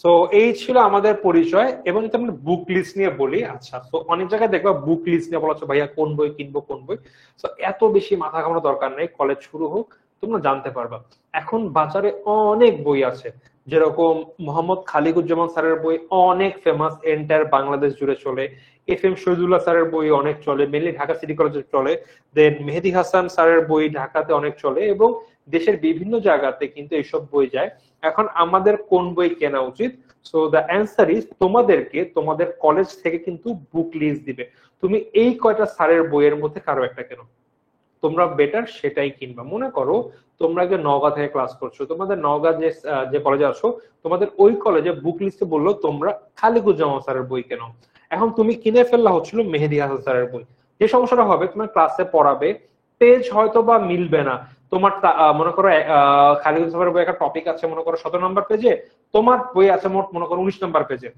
সো এই ছিল আমাদের পরিচয়। এবং যদি আমরা বুক লিস্ট নিয়ে বলি, আচ্ছা, তো অনেক জায়গায় দেখবা বুক লিস্ট নিয়ে বলা হচ্ছে, ভাইয়া কোন বই কিনবো কোন বই। তো এত বেশি মাথা ঘামানোর দরকার নেই, কলেজ শুরু হোক তোমরা জানতে পারবা। এখন বাজারে অনেক বই আছে, যেরকম মোহাম্মদ খালিকুজ্জামান স্যারের বই অনেক ফেমাস, এন্টায়ার বাংলাদেশ জুড়ে চলে। FM শহীদুল্লাহ স্যারের বই অনেক চলে, মেনলি ঢাকা সিটি কলেজে চলে। দেন মেহেদি হাসান স্যারের বই ঢাকাতে অনেক চলে, এবং দেশের বিভিন্ন জায়গাতে কিন্তু এইসব বই যায়। এখন আমাদের কোন বই কেনা উচিত? সো দ্য অ্যান্সার ইজ, তোমাদেরকে তোমাদের কলেজ থেকে কিন্তু বুক লিস্ট দিবে, তুমি এই কয়টা স্যারের বইয়ের মধ্যে কারো একটা কেনো, তোমরা বেটার সেটাই কিনবা। মনে করো তোমরা যে নওগাঁ থেকে ক্লাস করছো, তোমাদের নওগাঁ যে কলেজে আসো, তোমাদের ওই কলেজে বুক লিস্টে বললো তোমরা খালিকুজ্জামান স্যারের বই কেনো। এখন তুমি কিনে ফেললা হচ্ছিল মেহেদি হাসান স্যারের বই। যে সমস্যাটা হবে, তোমার ক্লাসে পড়াবে, পেজ হয়তো বা মিলবে না। তোমার মনে করো খালিকুজ্জামান স্যারের বই একটা টপিক আছে মনে করো 17 নম্বর পেজে, তোমার বই আছে মোট মনে করো 19 নম্বর পেজে,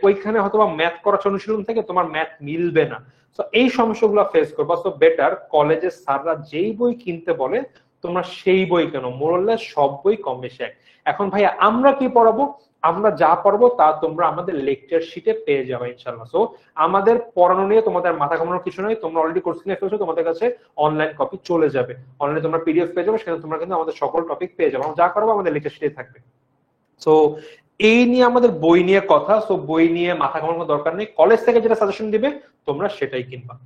ওইখানে হয়তো বা ম্যাথ করার অনুশীলন থেকে তোমার ম্যাথ মিলবে না। তো এই সমস্যাগুলো ফেস করবা। তো বেটার কলেজের স্যাররা যেই বই কিনতে বলে তোমরা সেই বই কেন, মোরলেস সব বই কম বেশি এক। এখন ভাইয়া আমরা কি পড়াবো? আমরা যা পড়াবো তা তোমরা আমাদের লেকচার শিটে পেয়ে যাবে ইনশাআল্লাহ। সো আমাদের পড়ানো নিয়ে তোমাদের মাথা ঘামানোর কিছু নয়, তোমরা অলরেডি কোর্স কিনে ফেলছো, তোমাদের কাছে অনলাইন কপি চলে যাবে, অনলাইনে তোমরা পিডিএফ পেয়ে যাবে, সেখানে তোমরা কিন্তু আমাদের সকল টপিক পেয়ে যাবে, যা করবো আমাদের লেকচার শিটে থাকবে। সো এই নিয়ে আমাদের বই নিয়ে কথা। সো বই নিয়ে মাথা ঘামানোর দরকার নেই, কলেজ থেকে যেটা সাজেশন দিবে তোমরা সেটাই কিনবা।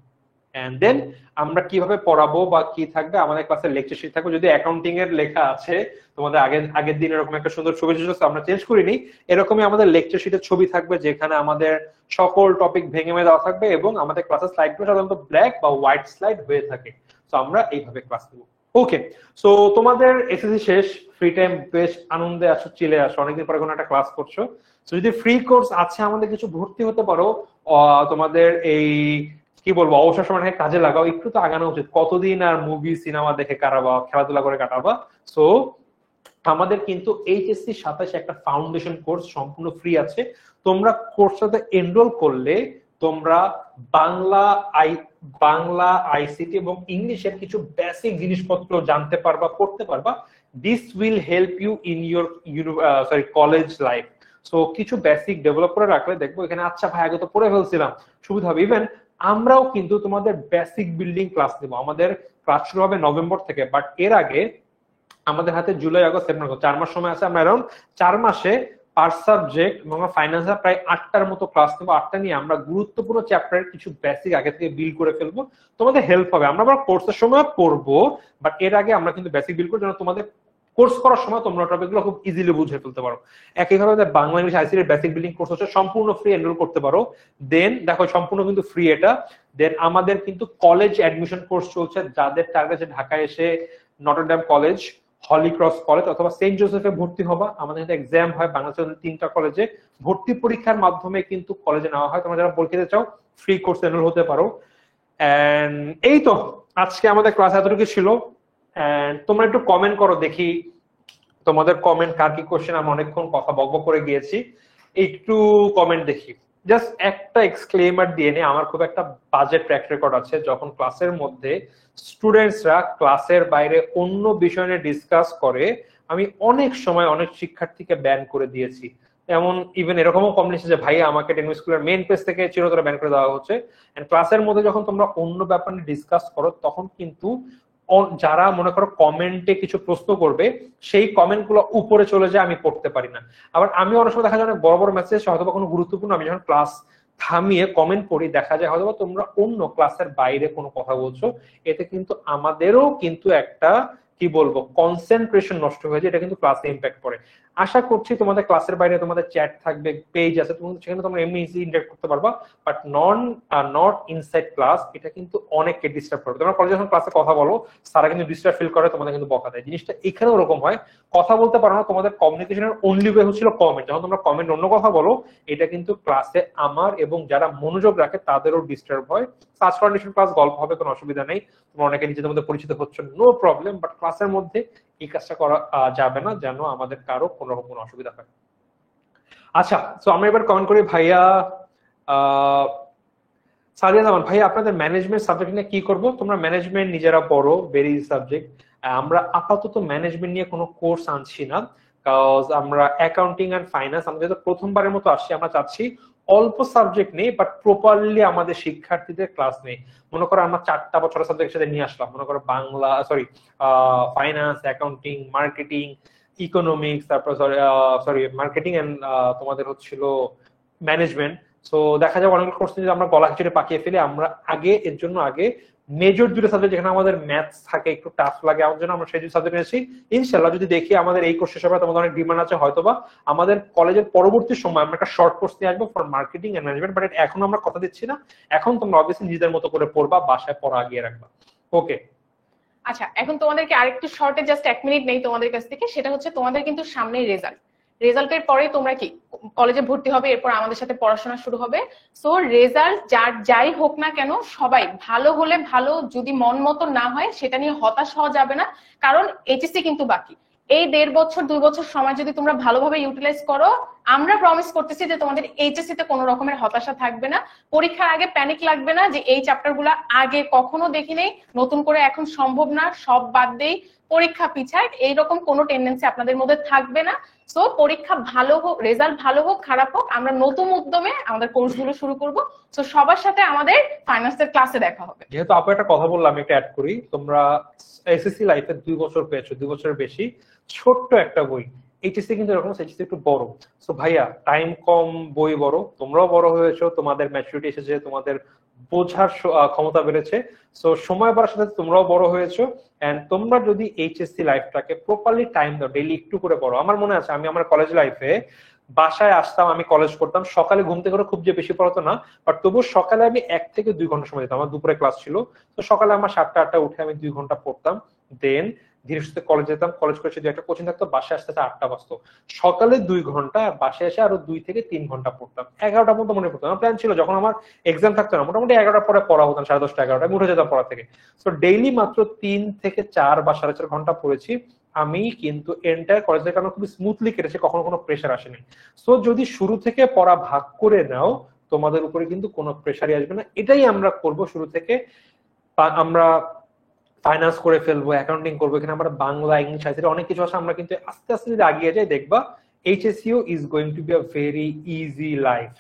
এন্ড দেন আমরা কিভাবে পড়াবো বা কি থাকবে, আমাদের ক্লাসে লেকচার শিট থাকবে। যদি অ্যাকাউন্টিং এর লেখা আছে তোমাদের আগের দিন এরকম একটা সুন্দর ছবি ছিল, আমরা চেঞ্জ করিনি, এরকমই আমাদের লেকচার শিটের ছবি থাকবে, যেখানে আমাদের সকল টপিক ভেঙে ভেঙে দেওয়া থাকবে, এবং আমাদের ক্লাসের স্লাইডগুলো সাধারণত ব্ল্যাক বা হোয়াইট স্লাইড হয়ে থাকে। তো আমরা এইভাবে ক্লাস নেব। ওকে, সো তোমাদের এসএসসি শেষ, ফ্রি টাইম বেশ আনন্দে আসো, চিলে আসো, অনেকদিন পরে কোনো একটা ক্লাস করছো। তো যদি ফ্রি কোর্স আছে আমাদের কিছু ভর্তি হতে পারো, তোমাদের এই কি বলবো অবসর সময় কাজে লাগাও, একটু তো আগানো উচিত। কতদিন আর মুভি সিনেমা দেখে কাটাবা, খেলাধুলা করে কাটাবা? সো আমাদের কিন্তু এইচএসসি 27 একটা ফাউন্ডেশন কোর্স সম্পূর্ণ ফ্রি আছে। তোমরা কোর্সটাতে এনরোল করলে তোমরা বাংলা বাংলা আইসিটি এবং ইংলিশের কিছু বেসিক জিনিসপত্র জানতে পারবা, করতে পারবা। This will help you in your college life. So কিছু বেসিক ডেভেলপ করে রাখলে দেখবো এখানে আচ্ছা ভাই আগে তো পড়ে ফেলছিলাম, সুবিধা হবে। ইভেন আমরাও কিন্তু তোমাদের বেসিক বিল্ডিং ক্লাস নিব। আমাদের ক্লাস শুরু হবে নভেম্বর থেকে, বাট এর আগে আমাদের হাতে জুলাই, আগস্ট, সেপ্টেম্বর 4 মাস সময় আছে। আমরা অ্যারাউন্ড 4 মাসে পার সাবজেক্ট এবং ফাইন্যান্সের প্রায় 8টার মতো ক্লাস নেবো। 8টা নিয়ে আমরা গুরুত্বপূর্ণ চ্যাপ্টারের কিছু বেসিক আগে থেকে বিল্ড করে ফেলবো, তোমাদের হেল্প হবে। আমরা আবার কোর্সের সময় পড়বো, বাট এর আগে আমরা কিন্তু বেসিক বিল্ড করবো যেন তোমাদের কোর্স করার সময় তোমরা টপিকগুলো খুব ইজিলি বুঝে ফেলতে পারো। একইভাবে বাংলা ইংলিশ আইসিটির বেসিক বিল্ডিং কোর্স হচ্ছে সম্পূর্ণ ফ্রি, এনরোল করতে পারো। দেন দেখো সম্পূর্ণ কিন্তু ফ্রি এটা। দেন আমাদের কিন্তু কলেজ অ্যাডমিশন কোর্স চলছে, যাদের টার্গেট আছে ঢাকায় এসে Notre Dame college, Holy Cross college অথবা সেন্ট জোসেফে ভর্তি হবা। আমাদের কিন্তু এক্সাম হয় বাংলাদেশের 3টা কলেজে, ভর্তি পরীক্ষার মাধ্যমে কিন্তু কলেজে নেওয়া হয়। তোমরা যারা পরীক্ষা দিতে চাও ফ্রি কোর্স এনরোল হতে পারো। এন্ড এই তো আজকে আমাদের ক্লাস এতটুকু ছিল। এন্ড তোমরা একটু কমেন্ট করো দেখি তোমাদের কমেন্ট, কার কি কোশ্চেন। আমি অনেকক্ষণ কথা বকবক করে গিয়েছি, একটু কমেন্ট দেখি। জাস্ট একটা এক্সক্লেমার দিয়ে নে, আমার খুব একটা বাজে ট্র্যাক রেকর্ড আছে। যখন ক্লাসের মধ্যে স্টুডেন্টসরা ক্লাসের বাইরে অন্য বিষয় নিয়ে ডিসকাস করে, আমি অনেক সময় অনেক শিক্ষার্থীকে ব্যান করে দিয়েছি। এমন ইভেন এরকমও কমপ্লেন যে ভাই আমাকে টেকনিক স্কুলের মেইন পেজ থেকে চিরতরে ব্যান করে দেওয়া হচ্ছে। এন্ড ক্লাসের মধ্যে যখন তোমরা অন্য ব্যাপার নিয়ে ডিসকাস করো, তখন কিন্তু যারা মনে করো কমেন্টে কিছু প্রশ্ন করবে, সেই কমেন্ট গুলো উপরে চলে যায়, আমি পড়তে পারি না। আবার আমি অনেক সময় দেখা যায় অনেক বড় বড় মেসেজ হয়তো কোনো গুরুত্বপূর্ণ, আমি যখন ক্লাস থামিয়ে কমেন্ট পড়ি দেখা যায় হয়তো তোমরা অন্য ক্লাসের বাইরে কোনো কথা বলছো। এতে কিন্তু আমাদেরও কিন্তু একটা কি বলবো কনসেন্ট্রেশন নষ্ট হয়ে যায়, এটা কিন্তু ক্লাসে ইম্প্যাক্ট পড়ে। আশা করছি তোমাদের ক্লাসের বাইরে তোমাদের চ্যাট থাকবে, পেজ আছে, সেখানে তোমরা এমনি ইজি ইন্টারেক্ট করতে পারবা, বাট নট ইনসাইড ক্লাস। এটা কিন্তু অনেককে ডিস্টার্ব করবে। তোমরা কলেজে যখন ক্লাসে কথা বলো, সারা কিন্তু ডিস্টার্ব ফিল করে, তোমাদের কিন্তু বকা দেয়। জিনিসটা এখানেও ওরকম হয়, কথা বলতে পারো না, তোমাদের কমিউনিকেশনের অনলি ওয়ে হচ্ছিল কমেন্ট। যখন তোমরা কমেন্ট অন্য কথা বলো, এটা কিন্তু ক্লাসে আমার এবং যারা মনোযোগ রাখে তাদেরও ডিস্টার্ব হয়। সার্চ কন্ডিশন ক্লাস গল্প হবে, কোনো অসুবিধা নেই। তোমরা অনেকে নিজেদের মধ্যে পরিচিত হচ্ছে, নো প্রবলেম, বাট ক্লাসের মধ্যে এই কাজটা করা যাবে না, যেন আমাদের কারো কোনো রকম কোনো অসুবিধা হয়। আচ্ছা, তো আমরা এবার কমেন্ট করি ভাইয়া সাদিয়া জামান। ভাইয়া আপনাদের ম্যানেজমেন্ট সাবজেক্ট নিয়ে কি করব? তোমরা ম্যানেজমেন্ট নিজেরা পড়ো, ভেরি সাবজেক্ট। আমরা আপাতত ম্যানেজমেন্ট নিয়ে কোনো কোর্স আনছি না, কজ আমরা অ্যাকাউন্টিং এন্ড ফাইন্যান্স আমরা যেহেতু প্রথমবারের মতো আসছি, আমরা চাচ্ছি অল্প সাবজেক্ট নেই, বাট প্রপারলি আমাদের শিক্ষার্থীদের ক্লাস নেই। মনে করো আমরা 4টা বা 6টা সাবজেক্ট সাথে নিয়ে আসলাম, মনে করো Bangla, finance, accounting, marketing, economics, তারপর মার্কেটিং এন্ড তোমাদের হচ্ছিল ম্যানেজমেন্ট। সো দেখা যায় অনেক কোর্স যদি আমরা গলা খিচুড়ি পাকিয়ে ফেলি, আমরা এর জন্য আগে মেজর 2টা সাবজেক্ট যেখানে আমাদের ম্যাথস থাকে, একটু টাফ লাগে, আমার জন্য আমরা সেই 2 সাবজেক্ট নিয়েছি। ইনশাআল্লাহ যদি দেখি আমাদের এই কোর্সের সময় তোমাদের অনেক ডিমান্ড আছে, হয়তোবা আমাদের কলেজের পরবর্তী সময় আমরা একটা শর্ট কোর্স নিয়ে আসবো for marketing and management, but এখন আমরা কথা দিচ্ছি না। এখন তোমরা অবভিয়াসলি নিজেদের মতো করে পড়বা, বাসায় পড়া আগিয়ে রাখবা। ওকে, আচ্ছা, এখন তোমাদেরকে আরেকটু শর্টে জাস্ট 1 মিনিট নেই তোমাদের কাছ থেকে। সেটা হচ্ছে তোমাদের কিন্তু সামনেই রেজাল্টের পরে তোমরা কি কলেজে ভর্তি হবে, এরপর আমাদের সাথে পড়াশোনা শুরু হবে। সো রেজাল্ট যাই হোক না কেন, সবাই ভালো হলে ভালো, যদি মন মতো না হয় সেটা নিয়ে হতাশ হওয়া যাবে না, কারণ এইচএসসি কিন্তু বাকি। এই 1.5 বছর 2 বছর সময় যদি তোমরা ভালোভাবে ইউটিলাইজ করো, আমরা প্রমিস করতেছি যে তোমাদের এইচএসসি তে কোনো রকমের হতাশা থাকবে না। পরীক্ষার আগে প্যানিক লাগবে না যে এই চ্যাপ্টার গুলা আগে কখনো দেখি নেই, নতুন করে এখন সম্ভব না, সব বাদ দেই, পরীক্ষা পিছায়, এইরকম কোনো টেন্ডেন্সি আপনাদের মধ্যে থাকবে না। সো পরীক্ষা ভালো হোক, রেজাল্ট ভালো হোক খারাপ হোক, আমরা নতুন উদ্যমে আমাদের কোর্সগুলো শুরু করব। সো সবার সাথে আমাদের ফাইন্যান্সের ক্লাসে দেখা হবে। যেহেতু আপু একটা কথা বললাম, একটা অ্যাড করি। তোমরা এসএসসি লাইফে 2 বছর পেয়েছো, 2 বছরের বেশি, ছোট্ট একটা বই। এইচএসসি কিন্তু এরকম, এইচএসসি একটু বড়। সো ভাইয়া টাইম কম, বই বড়, তোমরাও বড় হয়েছো, তোমাদের ম্যাচুরিটি এসেছে, তোমাদের বোঝার ক্ষমতা বেড়েছে। সো সময় বাড়ার সাথে তোমরাও বড় হয়েছো। এন্ড তোমরা যদি এইচএসসি লাইফটাকে প্রপারলি টাইম দাও, ডেইলি একটু করে পড়ো। আমার মনে আছে আমি আমার কলেজ লাইফে বাসায় আসতাম, আমি কলেজ করতাম, সকালে ঘুম থেকে খুব যে বেশি পড়াতো না, বাট তবু সকালে আমি 1 থেকে 2 ঘন্টা সময় দিতাম। আমার দুপুরে ক্লাস ছিল, তো সকালে আমার 7টা 8টা উঠে আমি 2 ঘন্টা পড়তাম। দেন ধীরে সুস্থে কলেজ যেতাম, কলেজ করে যদি একটা কোচিং থাকতো, বাসায় আসতে 8টা বাজতো। সকালে 2 ঘন্টা, আর বাসায় এসে আরো 2 থেকে 3 ঘন্টা পড়তাম। 11টা পর্যন্ত মনে পড়তো। আমার প্ল্যান ছিল যখন আমার এক্সাম থাকতো না, মোটামুটি 11টার পরে পড়া হতাম, 10:30 11টা আমি উঠে যেতাম পড়া থেকে। তো ডেইলি মাত্র 3 থেকে 4 বা 4.5 ঘন্টা পড়েছি। আমি কিন্তু এন্টায়ার কলেজের কারণে খুব স্মুথলি কেটেছে, কখনো কোনো প্রেশার আসেনি। সো যদি শুরু থেকে পড়া ভাগ করে নাও, তোমাদের উপরে কিন্তু কোনো প্রেশারই আসবে না। এটাই আমরা করব শুরু থেকে। আমরা ফাইন্যান্স করে ফেলবো, অ্যাকাউন্টিং করবো, এখানে আমরা বাংলা, ইংলিশ, আইসিটি অনেক কিছু আছে। আমরা কিন্তু আস্তে আস্তে যদি আগিয়ে যাই, দেখবা HSC is going to be a very easy life.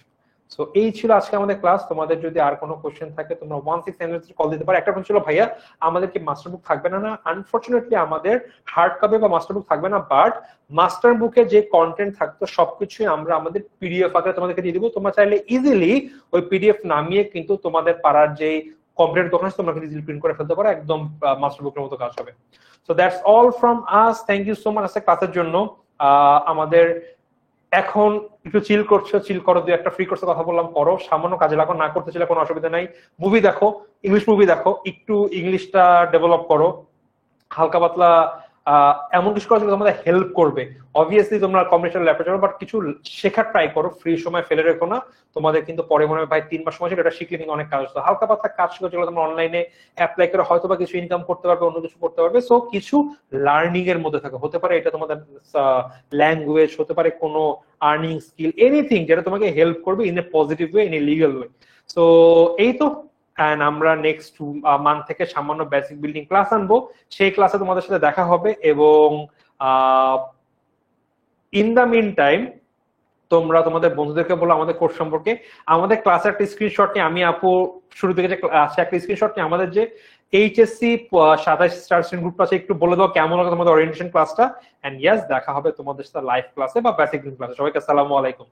So এই ছিল আজকে আমাদের ক্লাস। তোমাদের যদি আর কোনো কোশ্চেন থাকে তোমরা 16 কল দিতে পারো। একটা প্রশ্ন ছিল, ভাইয়া আমাদের কি মাস্টার বুক থাকবে না? না, আনফরচুনেটলি আমাদের হার্ড কপি বা মাস্টার বুক থাকবে না, বাট মাস্টার বুকে যে কন্টেন্ট থাকতো সবকিছুই আমরা আমাদের পিডিএফ আকারে তোমাদেরকে দিয়ে দিব। তোমরা চাইলে ইজিলি ওই পিডিএফ নামিয়ে কিন্তু তোমাদের পাড়ার যে কম্পিউটার দোকান আছে তোমরা কিন্তু ইজিলি প্রিন্ট করে ফেলতে পারো, একদম মাস্টার বুকের মতো কাজ হবে। So that's all from us. Thank you so much আজকে ক্লাসের জন্য। আমাদের এখন একটু চিল করছো, চিল করো, দুই একটা ফ্রি কোর্সের কথা বললাম, করো, সামান্য কাজে লাগো, না করতে চাইলে কোনো অসুবিধা নাই। মুভি দেখো, ইংলিশ মুভি দেখো, একটু ইংলিশটা ডেভেলপ করো, হালকা পাতলা এমন কিছু করা যেগুলো তোমাদের হেল্প করবে। অবভিয়াসলি তোমরা কম্পিটিশন ল্যাপটপ চালাও, বাট কিছু শেখার ট্রাই করো, ফ্রি সময় ফেলে রেখো না। তোমাদের কিন্তু পরে মনে হয় ভাই 3 মাস সময় ছিল, এটা শিখলে কিন্তু অনেক কাজ হতো। হালকা পাতলা কাজ শিখো যেগুলো তোমরা অনলাইনে অ্যাপ্লাই করে হয়তো বা কিছু ইনকাম করতে পারবে, অন্য কিছু করতে পারবে। সো কিছু লার্নিং এর মধ্যে থাকো, হতে পারে এটা তোমাদের ল্যাঙ্গুয়েজ, হতে পারে কোনো আর্নিং স্কিল, এনিথিং যেটা তোমাকে হেল্প করবে in a positive way, in a legal way. So এই তো। এন্ড আমরা নেক্সট মান্থ থেকে সামান্য বেসিক বিল্ডিং ক্লাস আনবো, সেই ক্লাসে তোমাদের সাথে দেখা হবে। এবং ইন দা মিন টাইম তোমরা তোমাদের বন্ধুদেরকে বলো আমাদের কোর্স সম্পর্কে। আমাদের ক্লাসের একটা স্ক্রিনশট নিয়ে, আমি আপু শুরু থেকে যে ক্লাসে একটা স্ক্রিনশট নিয়ে আমাদের যে এইচএসসি 27 স্টার স্টুডেন্ট গ্রুপটা আছে, একটু বলে দাও কেমন লাগে তোমাদের ওরিয়েন্টেশন ক্লাসটা। এন্ড ইয়েস, দেখা হবে তোমাদের সাথে লাইভ ক্লাসে বা বেসিক ক্লাসে। সবাইকে আসসালামু আলাইকুম।